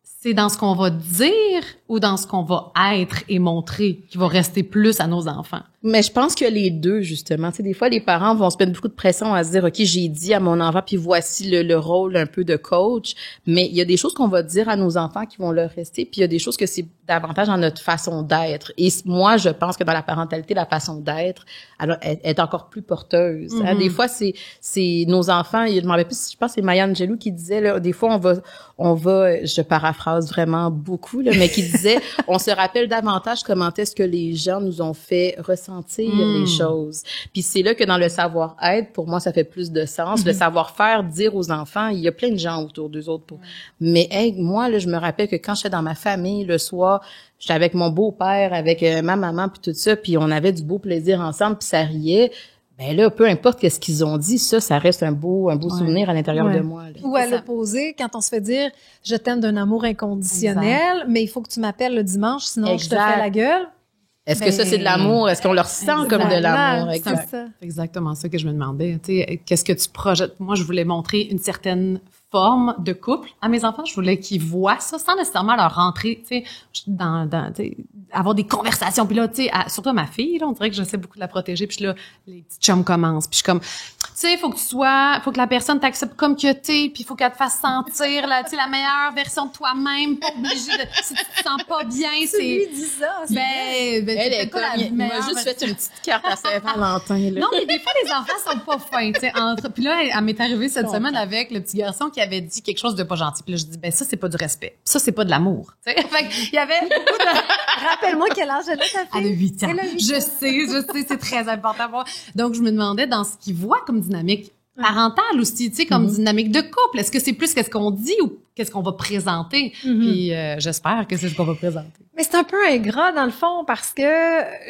c'est dans ce qu'on va dire ou dans ce qu'on va être et montrer qui va rester plus à nos enfants? Mais je pense que les deux, justement. Tu sais, des fois, les parents vont se mettre beaucoup de pression à se dire, OK, j'ai dit à mon enfant, puis voici le rôle un peu de coach. Mais il y a des choses qu'on va dire à nos enfants qui vont leur rester, puis il y a des choses que c'est davantage dans notre façon d'être. Et moi, je pense que dans la parentalité, la façon d'être, alors, est encore plus porteuse. Hein? Des fois, c'est nos enfants, je m'en rappelle plus, je pense que c'est Maya Angelou qui disait, là, des fois, on va, je paraphrase vraiment beaucoup, là, mais qui disait, on se rappelle davantage comment est-ce que les gens nous ont fait ressentir les choses. Puis c'est là que dans le savoir-être, pour moi, ça fait plus de sens. Le savoir-faire, dire aux enfants, il y a plein de gens autour d'eux autres. Mais moi, là, je me rappelle que quand j'étais dans ma famille, le soir, j'étais avec mon beau-père, avec ma maman, puis tout ça, puis on avait du beau plaisir ensemble, puis ça riait. Ben là, peu importe qu'est-ce qu'ils ont dit, ça reste un beau souvenir à l'intérieur de moi. Là. Ou à l'opposé, quand on se fait dire « je t'aime d'un amour inconditionnel, mais il faut que tu m'appelles le dimanche, sinon je te fais la gueule ». Est-ce que ça, c'est de l'amour? Est-ce qu'on leur sent comme de l'amour? C'est exactement ça que je me demandais. Tu sais, qu'est-ce que tu projettes? Moi, je voulais montrer une certaine forme de couple à mes enfants. Je voulais qu'ils voient ça sans nécessairement leur rentrer, tu sais, avoir des conversations. Puis là, tu sais, surtout à ma fille, là, on dirait que j'essaie beaucoup de la protéger. Puis là, les petits chums commencent. Puis je suis comme, tu sais, faut que la personne t'accepte comme que t'es. Puis il faut qu'elle te fasse sentir, là, tu sais, la meilleure version de toi-même. Pas obligée de, si tu te sens pas bien, c'est. Lui dit ça. Elle est comme, il m'a juste fait une petite carte à Saint-Valentin, là. Non, mais des fois, les enfants sont pas fins, tu sais. Puis là, elle m'est arrivée cette semaine avec le petit garçon qui avait dit quelque chose de pas gentil. Puis là, je dis, ben ça, c'est pas du respect. Ça, c'est pas de l'amour. Tu sais, fait qu'il y avait beaucoup de... Rappelle-moi quel âge elle a, ta fille? Elle a 8 ans. Je sais, c'est très important. Donc, je me demandais dans ce qu'il voit comme dynamique parentale aussi, tu sais, comme dynamique de couple. Est-ce que c'est plus qu'est-ce qu'on dit ou qu'est-ce qu'on va présenter? Puis j'espère que c'est ce qu'on va présenter. Mais c'est un peu ingrat, dans le fond, parce que,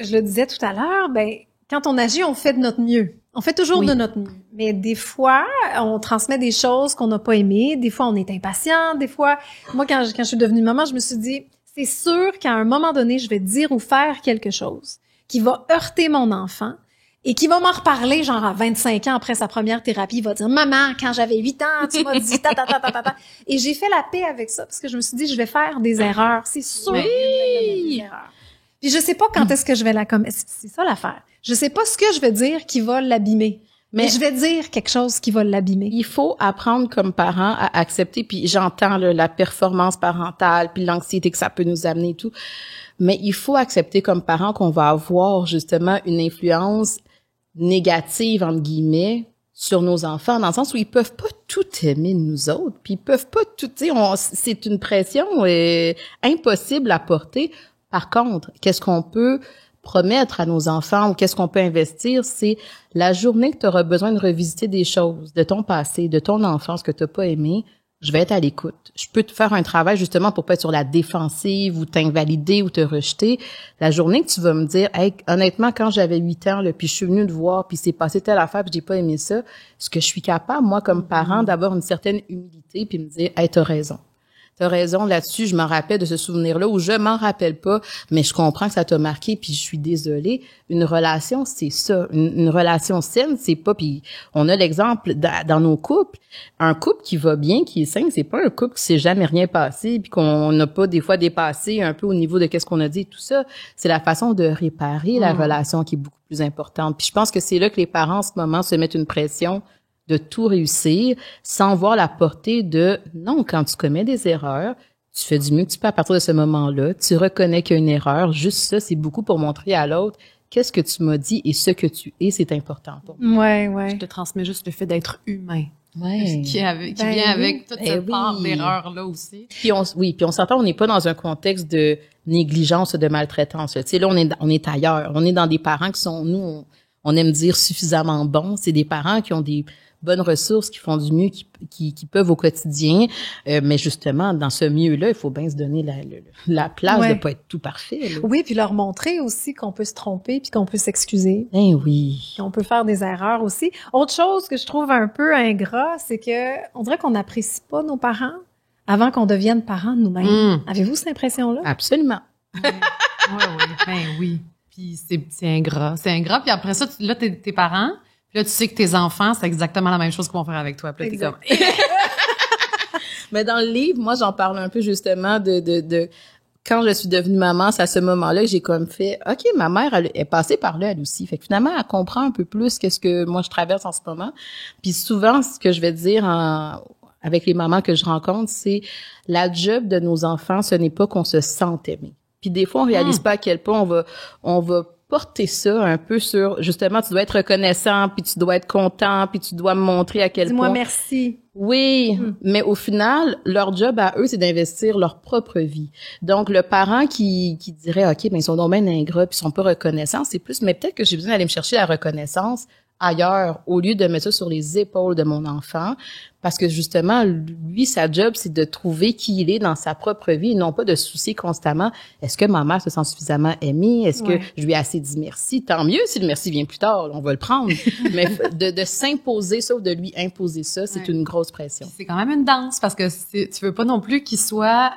je le disais tout à l'heure, ben quand on agit, on fait de notre mieux. On fait toujours de notre mieux. Mais des fois, on transmet des choses qu'on n'a pas aimées. Des fois, on est impatient. Des fois, moi, quand je suis devenue maman, je me suis dit, c'est sûr qu'à un moment donné, je vais dire ou faire quelque chose qui va heurter mon enfant et qui va m'en reparler, genre à 25 ans après sa première thérapie. Il va dire, maman, quand j'avais 8 ans, tu m'as dit ta. Et j'ai fait la paix avec ça parce que je me suis dit, je vais faire des erreurs. C'est sûr que je vais commettre des erreurs. Puis je sais pas quand est-ce que je vais la commettre. C'est ça l'affaire. Je sais pas ce que je vais dire qui va l'abîmer. Mais je vais dire quelque chose qui va l'abîmer. Il faut apprendre comme parents à accepter, puis j'entends là, la performance parentale, puis l'anxiété que ça peut nous amener et tout, mais il faut accepter comme parents qu'on va avoir justement une influence négative, entre guillemets, sur nos enfants, dans le sens où ils peuvent pas tout aimer de nous autres, puis ils peuvent pas tout, tu sais, c'est une pression impossible à porter. Par contre, qu'est-ce qu'on peut promettre à nos enfants ou qu'est-ce qu'on peut investir, c'est la journée que tu auras besoin de revisiter des choses de ton passé, de ton enfance que tu n'as pas aimé, je vais être à l'écoute. Je peux te faire un travail justement pour pas être sur la défensive ou t'invalider ou te rejeter. La journée que tu vas me dire, hey, honnêtement, quand j'avais 8 ans, là, puis je suis venue te voir, puis c'est passé telle affaire, puis j'ai pas aimé ça, est-ce que je suis capable, moi, comme parent, d'avoir une certaine humilité puis me dire, hey, t'as raison. T'as raison là-dessus, je m'en rappelle de ce souvenir-là ou je m'en rappelle pas, mais je comprends que ça t'a marqué puis je suis désolée. Une relation, c'est ça. Une relation saine, c'est pas, puis on a l'exemple dans nos couples. Un couple qui va bien, qui est sain, c'est pas un couple qui s'est jamais rien passé puis qu'on n'a pas des fois dépassé un peu au niveau de qu'est-ce qu'on a dit et tout ça. C'est la façon de réparer la relation qui est beaucoup plus importante. Puis je pense que c'est là que les parents en ce moment se mettent une pression de tout réussir sans voir la portée de non, quand tu commets des erreurs, tu fais du mieux que tu peux à partir de ce moment-là, tu reconnais qu'il y a une erreur, juste ça, c'est beaucoup pour montrer à l'autre qu'est-ce que tu m'as dit et ce que tu es, c'est important pour moi. Ouais. Je te transmets juste le fait d'être humain. Ouais. Qui vient avec toute cette part d'erreur-là aussi. Puis on s'entend, on n'est pas dans un contexte de négligence, de maltraitance. Tu sais, là, on est ailleurs. On est dans des parents qui sont, nous, on aime dire suffisamment bons. C'est des parents qui ont des bonnes ressources, qui font du mieux, qui peuvent au quotidien. Mais justement, dans ce mieux-là, il faut bien se donner la place de pas être tout parfait. Là. Oui, puis leur montrer aussi qu'on peut se tromper puis qu'on peut s'excuser. Eh oui. Qu'on peut faire des erreurs aussi. Autre chose que je trouve un peu ingrat, c'est que on dirait qu'on n'apprécie pas nos parents avant qu'on devienne parents de nous-mêmes. Avez-vous cette impression-là? Absolument. Oui. Puis c'est ingrat. C'est ingrat. Puis après ça, là, tes parents... Puis là, tu sais que tes enfants, c'est exactement la même chose qu'ils vont faire avec toi. Puis là, t'es comme... Mais dans le livre, moi, j'en parle un peu justement de quand je suis devenue maman, c'est à ce moment-là que j'ai comme fait, OK, ma mère, elle est passée par là, elle aussi. Fait que finalement, elle comprend un peu plus qu'est-ce que moi, je traverse en ce moment. Puis souvent, ce que je vais dire avec les mamans que je rencontre, c'est la job de nos enfants, ce n'est pas qu'on se sente aimé. Puis des fois, on réalise pas à quel point on va porter ça un peu sur, justement, tu dois être reconnaissant, puis tu dois être content, puis tu dois me montrer à quel point... Dis-moi merci. Oui, mais au final, leur job à eux, c'est d'investir leur propre vie. Donc, le parent qui dirait, OK, ben ils sont donc bien ingrats, puis ils sont pas reconnaissants, c'est plus, mais peut-être que j'ai besoin d'aller me chercher la reconnaissance ailleurs, au lieu de mettre ça sur les épaules de mon enfant, parce que justement, lui, sa job, c'est de trouver qui il est dans sa propre vie, et non pas de se soucier constamment, est-ce que ma mère se sent suffisamment aimée, est-ce que je lui ai assez dit merci, tant mieux si le merci vient plus tard, on va le prendre, mais de s'imposer ça ou de lui imposer ça, c'est une grosse pression. C'est quand même une danse, parce que tu veux pas non plus qu'il soit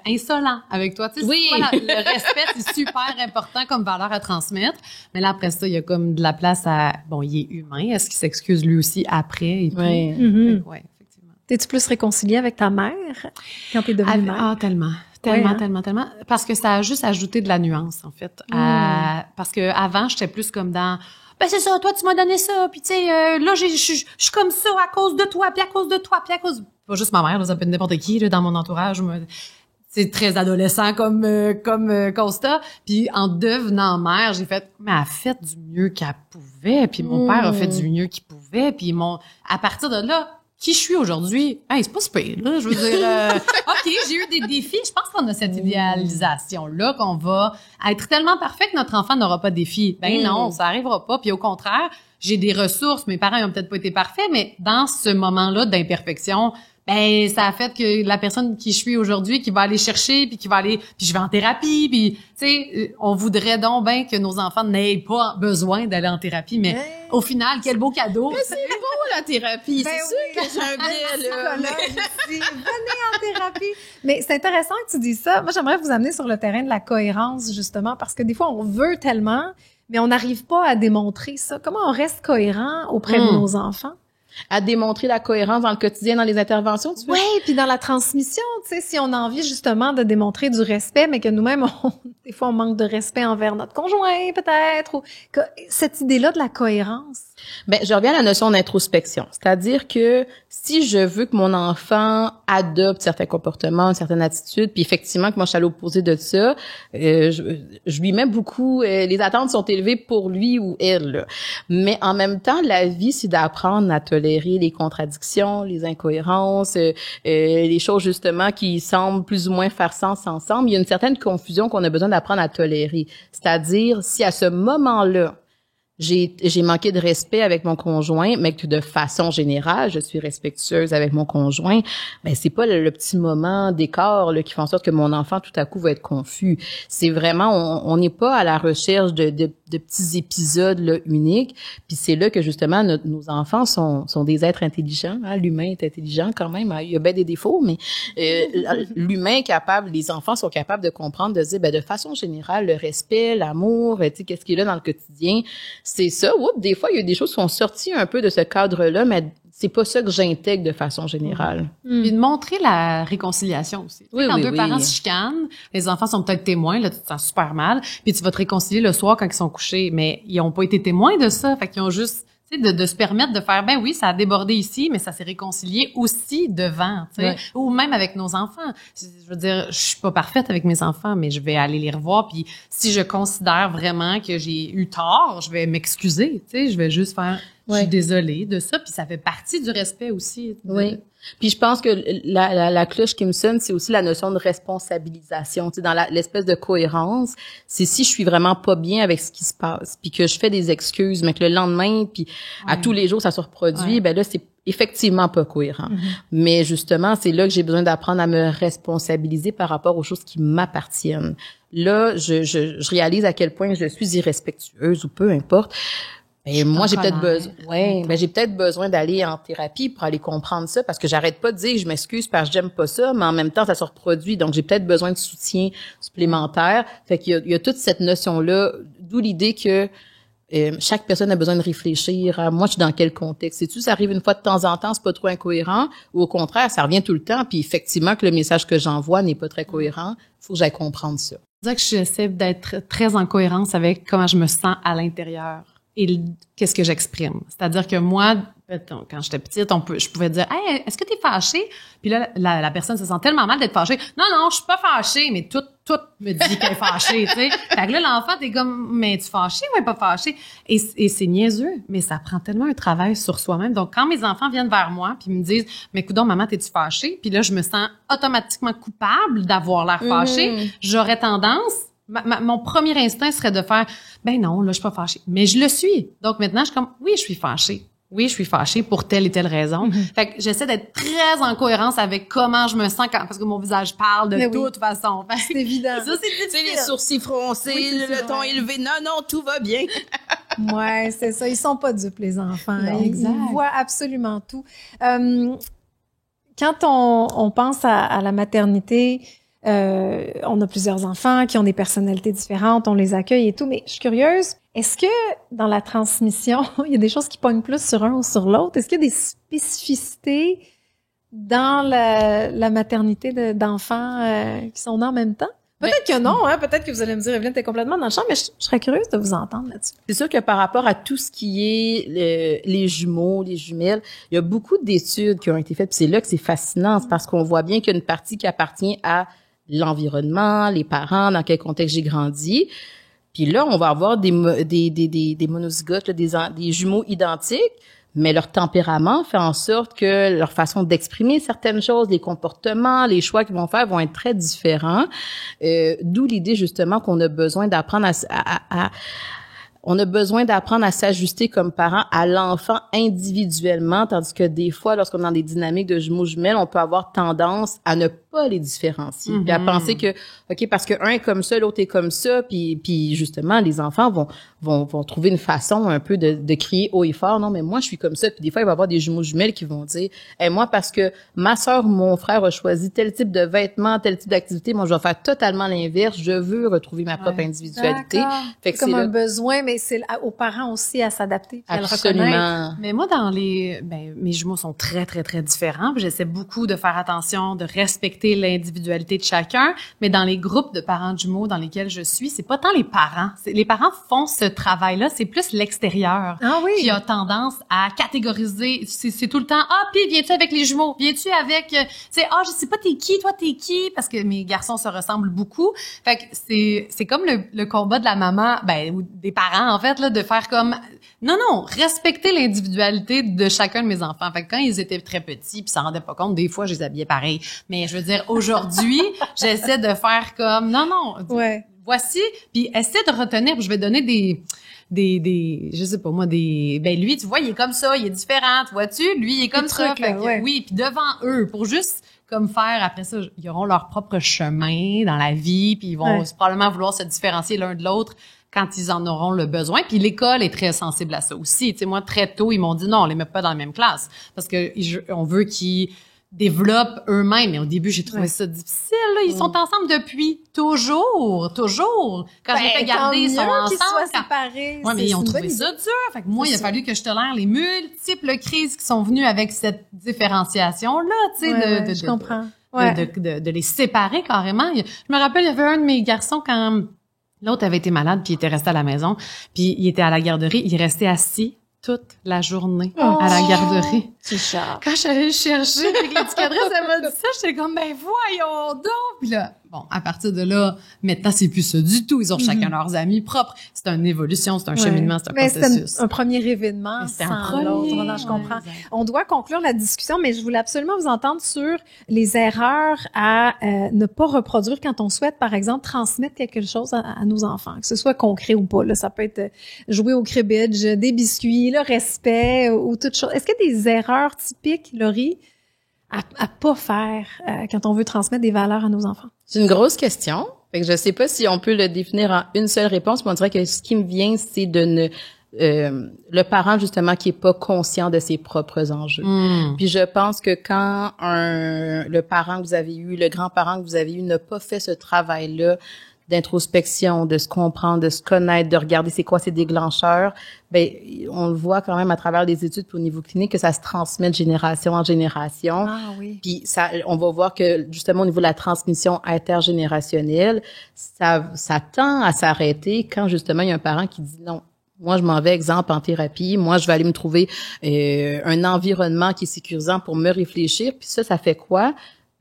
insolent avec toi, tu sais, le respect, c'est super important comme valeur à transmettre, mais là, après ça, il y a comme de la place à, bon, il est humain, est-ce qu'il s'excuse lui aussi après et tout? Ouais. Ouais. T'es-tu plus réconciliée avec ta mère quand t'es devenue mère? Ah, tellement. Tellement. Parce que ça a juste ajouté de la nuance, en fait. Parce que avant, j'étais plus comme dans, ben c'est ça, toi, tu m'as donné ça, puis tu sais, là, je suis comme ça à cause de toi, puis à cause de toi, puis à cause... Pas juste ma mère, là, ça peut être n'importe qui, là, dans mon entourage. C'est très adolescent comme constat. Puis en devenant mère, j'ai fait, mais elle a fait du mieux qu'elle pouvait, puis mon père a fait du mieux qu'il pouvait, puis à partir de là, qui je suis aujourd'hui, hey, c'est pas super, là, je veux dire, OK, j'ai eu des défis, je pense qu'on a cette idéalisation-là qu'on va être tellement parfait que notre enfant n'aura pas de défis. Ben non, ça arrivera pas, puis au contraire, j'ai des ressources, mes parents ont peut-être pas été parfaits, mais dans ce moment-là d'imperfection, ben ça a fait que la personne qui je suis aujourd'hui, qui va aller chercher, puis qui va aller, puis je vais en thérapie, puis tu sais, on voudrait donc bien que nos enfants n'aient pas besoin d'aller en thérapie, mais au final, quel beau cadeau. Mais c'est beau la thérapie, c'est sûr que j'ai un biais là. Venez en thérapie. Mais c'est intéressant que tu dises ça. Moi, j'aimerais vous amener sur le terrain de la cohérence justement, parce que des fois on veut tellement, mais on n'arrive pas à démontrer ça. Comment on reste cohérent auprès de nos enfants? À démontrer la cohérence dans le quotidien, dans les interventions, tu veux? Oui, puis dans la transmission, tu sais, si on a envie justement de démontrer du respect, mais que nous-mêmes, des fois, on manque de respect envers notre conjoint, peut-être, ou cette idée-là de la cohérence. Ben, je reviens à la notion d'introspection. C'est-à-dire que si je veux que mon enfant adopte certains comportements, une certaine attitude, puis effectivement que moi je suis à l'opposé de ça, je lui mets beaucoup, les attentes sont élevées pour lui ou elle, là. Mais en même temps, la vie, c'est d'apprendre à tolérer les contradictions, les incohérences, les choses justement qui semblent plus ou moins faire sens ensemble. Il y a une certaine confusion qu'on a besoin d'apprendre à tolérer. C'est-à-dire, si à ce moment-là, j'ai manqué de respect avec mon conjoint, mais que de façon générale, je suis respectueuse avec mon conjoint, ben c'est pas le petit moment d'écart là qui fait en sorte que mon enfant tout à coup va être confus. C'est vraiment on n'est pas à la recherche de petits épisodes là uniques, puis c'est là que justement nos enfants sont des êtres intelligents, hein? L'humain est intelligent quand même, il y a bien des défauts, mais l'humain est capable, les enfants sont capables de comprendre, de se dire ben de façon générale le respect, l'amour, tu sais qu'est-ce qui est là dans le quotidien. C'est ça. Des fois, il y a des choses qui sont sorties un peu de ce cadre-là, mais c'est pas ça que j'intègre de façon générale. Puis de montrer la réconciliation aussi. Oui, quand oui, deux parents se chicanent, les enfants sont peut-être témoins, là, tu te sens super mal, puis tu vas te réconcilier le soir quand ils sont couchés, mais ils ont pas été témoins de ça, fait qu'ils ont juste de se permettre de faire, ben oui, ça a débordé ici, mais ça s'est réconcilié aussi devant, tu sais, ou même avec nos enfants. Je veux dire, je suis pas parfaite avec mes enfants, mais je vais aller les revoir, puis si je considère vraiment que j'ai eu tort, je vais m'excuser, tu sais, je vais juste faire, je suis désolée de ça, puis ça fait partie du respect aussi. Oui. Puis je pense que la cloche qui me sonne, c'est aussi la notion de responsabilisation. Tu sais, dans l'espèce de cohérence, c'est si je suis vraiment pas bien avec ce qui se passe, puis que je fais des excuses, mais que le lendemain, puis à tous les jours, ça se reproduit, ben là, c'est effectivement pas cohérent. Mais justement, c'est là que j'ai besoin d'apprendre à me responsabiliser par rapport aux choses qui m'appartiennent. Là, je réalise à quel point je suis irrespectueuse ou peu importe. Et moi, j'ai peut-être besoin, j'ai peut-être besoin d'aller en thérapie pour aller comprendre ça, parce que j'arrête pas de dire je m'excuse parce que j'aime pas ça, mais en même temps, ça se reproduit. Donc, j'ai peut-être besoin de soutien supplémentaire. Fait qu'il y a toute cette notion-là, d'où l'idée que chaque personne a besoin de réfléchir à moi, je suis dans quel contexte. Sais-tu, ça arrive une fois de temps en temps, c'est pas trop incohérent, ou au contraire, ça revient tout le temps, puis effectivement que le message que j'envoie n'est pas très cohérent. Faut que j'aille comprendre ça. Je veux dire que j'essaie d'être très en cohérence avec comment je me sens à l'intérieur et qu'est-ce que j'exprime. C'est-à-dire que moi, quand j'étais petite, je pouvais dire, hey, est-ce que t'es fâchée? Puis là, la personne se sent tellement mal d'être fâchée. Non, je suis pas fâchée, mais tout me dit qu'elle est fâchée, tu sais. Fait que là, l'enfant, t'es comme, mais tu fâchée ou pas fâchée? Et c'est niaiseux, mais ça prend tellement un travail sur soi-même. Donc, quand mes enfants viennent vers moi puis me disent, mais coudonc, maman, t'es-tu fâchée? Puis là, je me sens automatiquement coupable d'avoir l'air fâchée. J'aurais tendance, mon premier instinct serait de faire, ben non, là, je suis pas fâchée. Mais je le suis. Donc maintenant, je suis comme, oui, je suis fâchée. Oui, je suis fâchée pour telle et telle raison. Fait que j'essaie d'être très en cohérence avec comment je me sens parce que mon visage parle de toute façon. C'est évident. Ça, c'est les sourcils froncés, le ton élevé. Non, tout va bien. Ouais, c'est ça. Ils sont pas dupes, les enfants. Non, ils voient absolument tout. Quand on pense à la maternité, on a plusieurs enfants qui ont des personnalités différentes, on les accueille et tout, mais je suis curieuse, est-ce que dans la transmission, il y a des choses qui pognent plus sur un ou sur l'autre? Est-ce qu'il y a des spécificités dans la maternité d'enfants qui sont nés en même temps? Peut-être que non, hein. Peut-être que vous allez me dire, Evelyne, t'es complètement dans le champ, mais je serais curieuse de vous entendre là-dessus. C'est sûr que par rapport à tout ce qui est les jumeaux, les jumelles, il y a beaucoup d'études qui ont été faites. Puis c'est là que c'est fascinant, c'est parce qu'on voit bien qu'il y a une partie qui appartient à l'environnement, les parents, dans quel contexte j'ai grandi. Puis là, on va avoir des monozygotes, là, des jumeaux identiques, mais leur tempérament fait en sorte que leur façon d'exprimer certaines choses, les comportements, les choix qu'ils vont faire vont être très différents. D'où l'idée justement qu'on a besoin d'apprendre on a besoin d'apprendre à s'ajuster comme parents à l'enfant individuellement, tandis que des fois, lorsqu'on est dans des dynamiques de jumeaux jumelles, on peut avoir tendance à ne pas les différencier, puis à penser que OK, parce que un est comme ça, l'autre est comme ça, puis justement les enfants vont trouver une façon un peu de crier haut et fort, non mais moi je suis comme ça, puis des fois il va y avoir des jumeaux jumelles qui vont dire moi parce que ma sœur ou mon frère a choisi tel type de vêtements, tel type d'activité, moi je vais faire totalement l'inverse, je veux retrouver ma propre individualité. Fait que c'est comme un besoin, mais c'est aux parents aussi à s'adapter, à le reconnaître. Mais moi mes jumeaux sont très très très différents, puis j'essaie beaucoup de faire attention, de respecter l'individualité de chacun, mais dans les groupes de parents jumeaux dans lesquels je suis, c'est pas tant les parents. Les parents font ce travail-là, c'est plus l'extérieur qui a tendance à catégoriser. C'est tout le temps, puis viens-tu avec les jumeaux? Viens-tu avec, je sais pas t'es qui, toi t'es qui? Parce que mes garçons se ressemblent beaucoup. Fait que c'est comme le combat de la maman, ou des parents, en fait, là, de faire comme, non, respecter l'individualité de chacun de mes enfants. Fait que quand ils étaient très petits, puis ça rendait pas compte, des fois, je les habillais pareil. Mais je veux dire, aujourd'hui, j'essaie de faire comme, voici, puis essaie de retenir, puis je vais donner des je sais pas moi, lui, tu vois, il est comme ça, il est différent, tu vois-tu? Lui, il est comme ça. Fait que, oui, puis devant eux, pour juste comme faire, après ça, ils auront leur propre chemin dans la vie, puis ils vont probablement vouloir se différencier l'un de l'autre quand ils en auront le besoin. Puis l'école est très sensible à ça aussi. Tu sais, moi, très tôt, ils m'ont dit non, on les met pas dans la même classe parce que on veut qu'ils développent eux-mêmes. Mais au début, j'ai trouvé ça difficile. Là. Ils sont ensemble depuis toujours. Quand j'ai fait garder, ils sont ensemble. Qu'ils soient séparés. Ouais, mais ils ont trouvé ça dur. Fait que moi, il a fallu que je tolère les multiples crises qui sont venues avec cette différenciation-là, tu sais, je comprends. De les séparer carrément. Je me rappelle, il y avait un de mes garçons quand l'autre avait été malade puis il était resté à la maison, puis il était à la garderie, il restait assis toute la journée à la garderie. C'est cher. Quand je suis allée le chercher, puis que l'éducatrice, elle m'a dit ça, j'étais comme, voyons donc! Puis là, bon, à partir de là, maintenant, c'est plus ça du tout. Ils ont chacun leurs amis propres. C'est une évolution, c'est un cheminement, c'est un processus. C'est un premier événement sans l'autre. Non, je comprends. On doit conclure la discussion, mais je voulais absolument vous entendre sur les erreurs à ne pas reproduire quand on souhaite, par exemple, transmettre quelque chose à nos enfants, que ce soit concret ou pas. Là, ça peut être jouer au cribbage, des biscuits, le respect ou toute chose. Est-ce qu'il y a des erreurs typiques, Laurie, à pas faire quand on veut transmettre des valeurs à nos enfants? C'est une grosse question. Fait que je sais pas si on peut le définir en une seule réponse, mais on dirait que ce qui me vient, c'est le parent justement qui est pas conscient de ses propres enjeux. Puis je pense que quand le parent que vous avez eu, le grand-parent que vous avez eu n'a pas fait ce travail-là d'introspection, de se comprendre, de se connaître, de regarder c'est quoi ses déclencheurs, on le voit quand même à travers les études au niveau clinique que ça se transmet de génération en génération. Ah oui. Puis ça, on va voir que justement au niveau de la transmission intergénérationnelle, ça tend à s'arrêter quand justement il y a un parent qui dit non. Moi, je m'en vais, exemple, en thérapie. Moi, je vais aller me trouver un environnement qui est sécurisant pour me réfléchir. Puis ça fait quoi?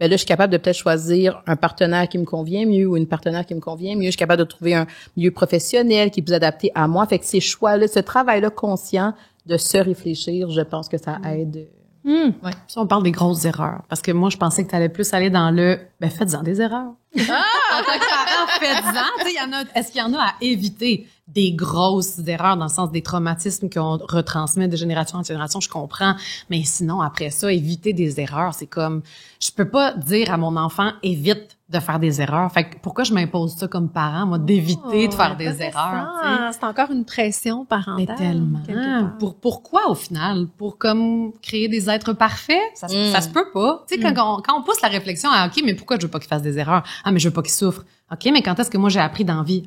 Là, je suis capable de peut-être choisir un partenaire qui me convient mieux ou une partenaire qui me convient mieux. Je suis capable de trouver un milieu professionnel qui est plus adapté à moi. Fait que ces choix-là, ce travail-là conscient de se réfléchir, je pense que ça aide. Ouais. Si on parle des grosses erreurs, parce que moi, je pensais que tu allais plus aller dans faites-en des erreurs. En tant que parent, faites-en. Tu sais, est-ce qu'il y en a à éviter des grosses erreurs dans le sens des traumatismes qu'on retransmet de génération en génération, je comprends. Mais sinon, après ça, éviter des erreurs, c'est comme, je peux pas dire à mon enfant, évite de faire des erreurs. Fait que pourquoi je m'impose ça comme parent, moi, d'éviter de faire des erreurs? C'est encore une pression parentale. Mais tellement. Pourquoi, au final? Pour comme créer des êtres parfaits? Ça se peut pas. Tu sais, quand on pousse la réflexion à, OK, mais pourquoi je veux pas qu'il fasse des erreurs? Ah, mais je veux pas qu'il souffre. OK, mais quand est-ce que moi j'ai appris dans la vie?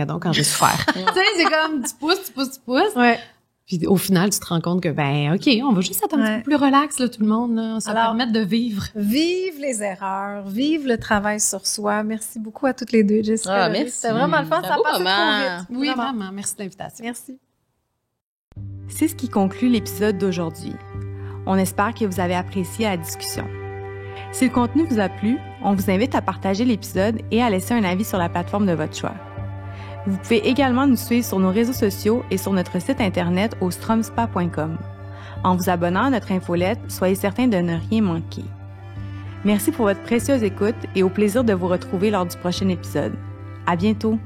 Donc, quand j'ai souffert. Tu sais, c'est comme, tu pousses. Ouais. Puis au final, tu te rends compte que, OK, on va juste être un petit peu plus relax, là, tout le monde, là, se permettre de vivre. Vive les erreurs, vive le travail sur soi. Merci beaucoup à toutes les deux, Jessica. Merci. C'était vraiment le fun, ça passe trop vite. Oui, vraiment. Merci de l'invitation. Merci. C'est ce qui conclut l'épisode d'aujourd'hui. On espère que vous avez apprécié la discussion. Si le contenu vous a plu, on vous invite à partager l'épisode et à laisser un avis sur la plateforme de votre choix. Vous pouvez également nous suivre sur nos réseaux sociaux et sur notre site internet au stromspa.com. En vous abonnant à notre infolette, soyez certain de ne rien manquer. Merci pour votre précieuse écoute et au plaisir de vous retrouver lors du prochain épisode. À bientôt!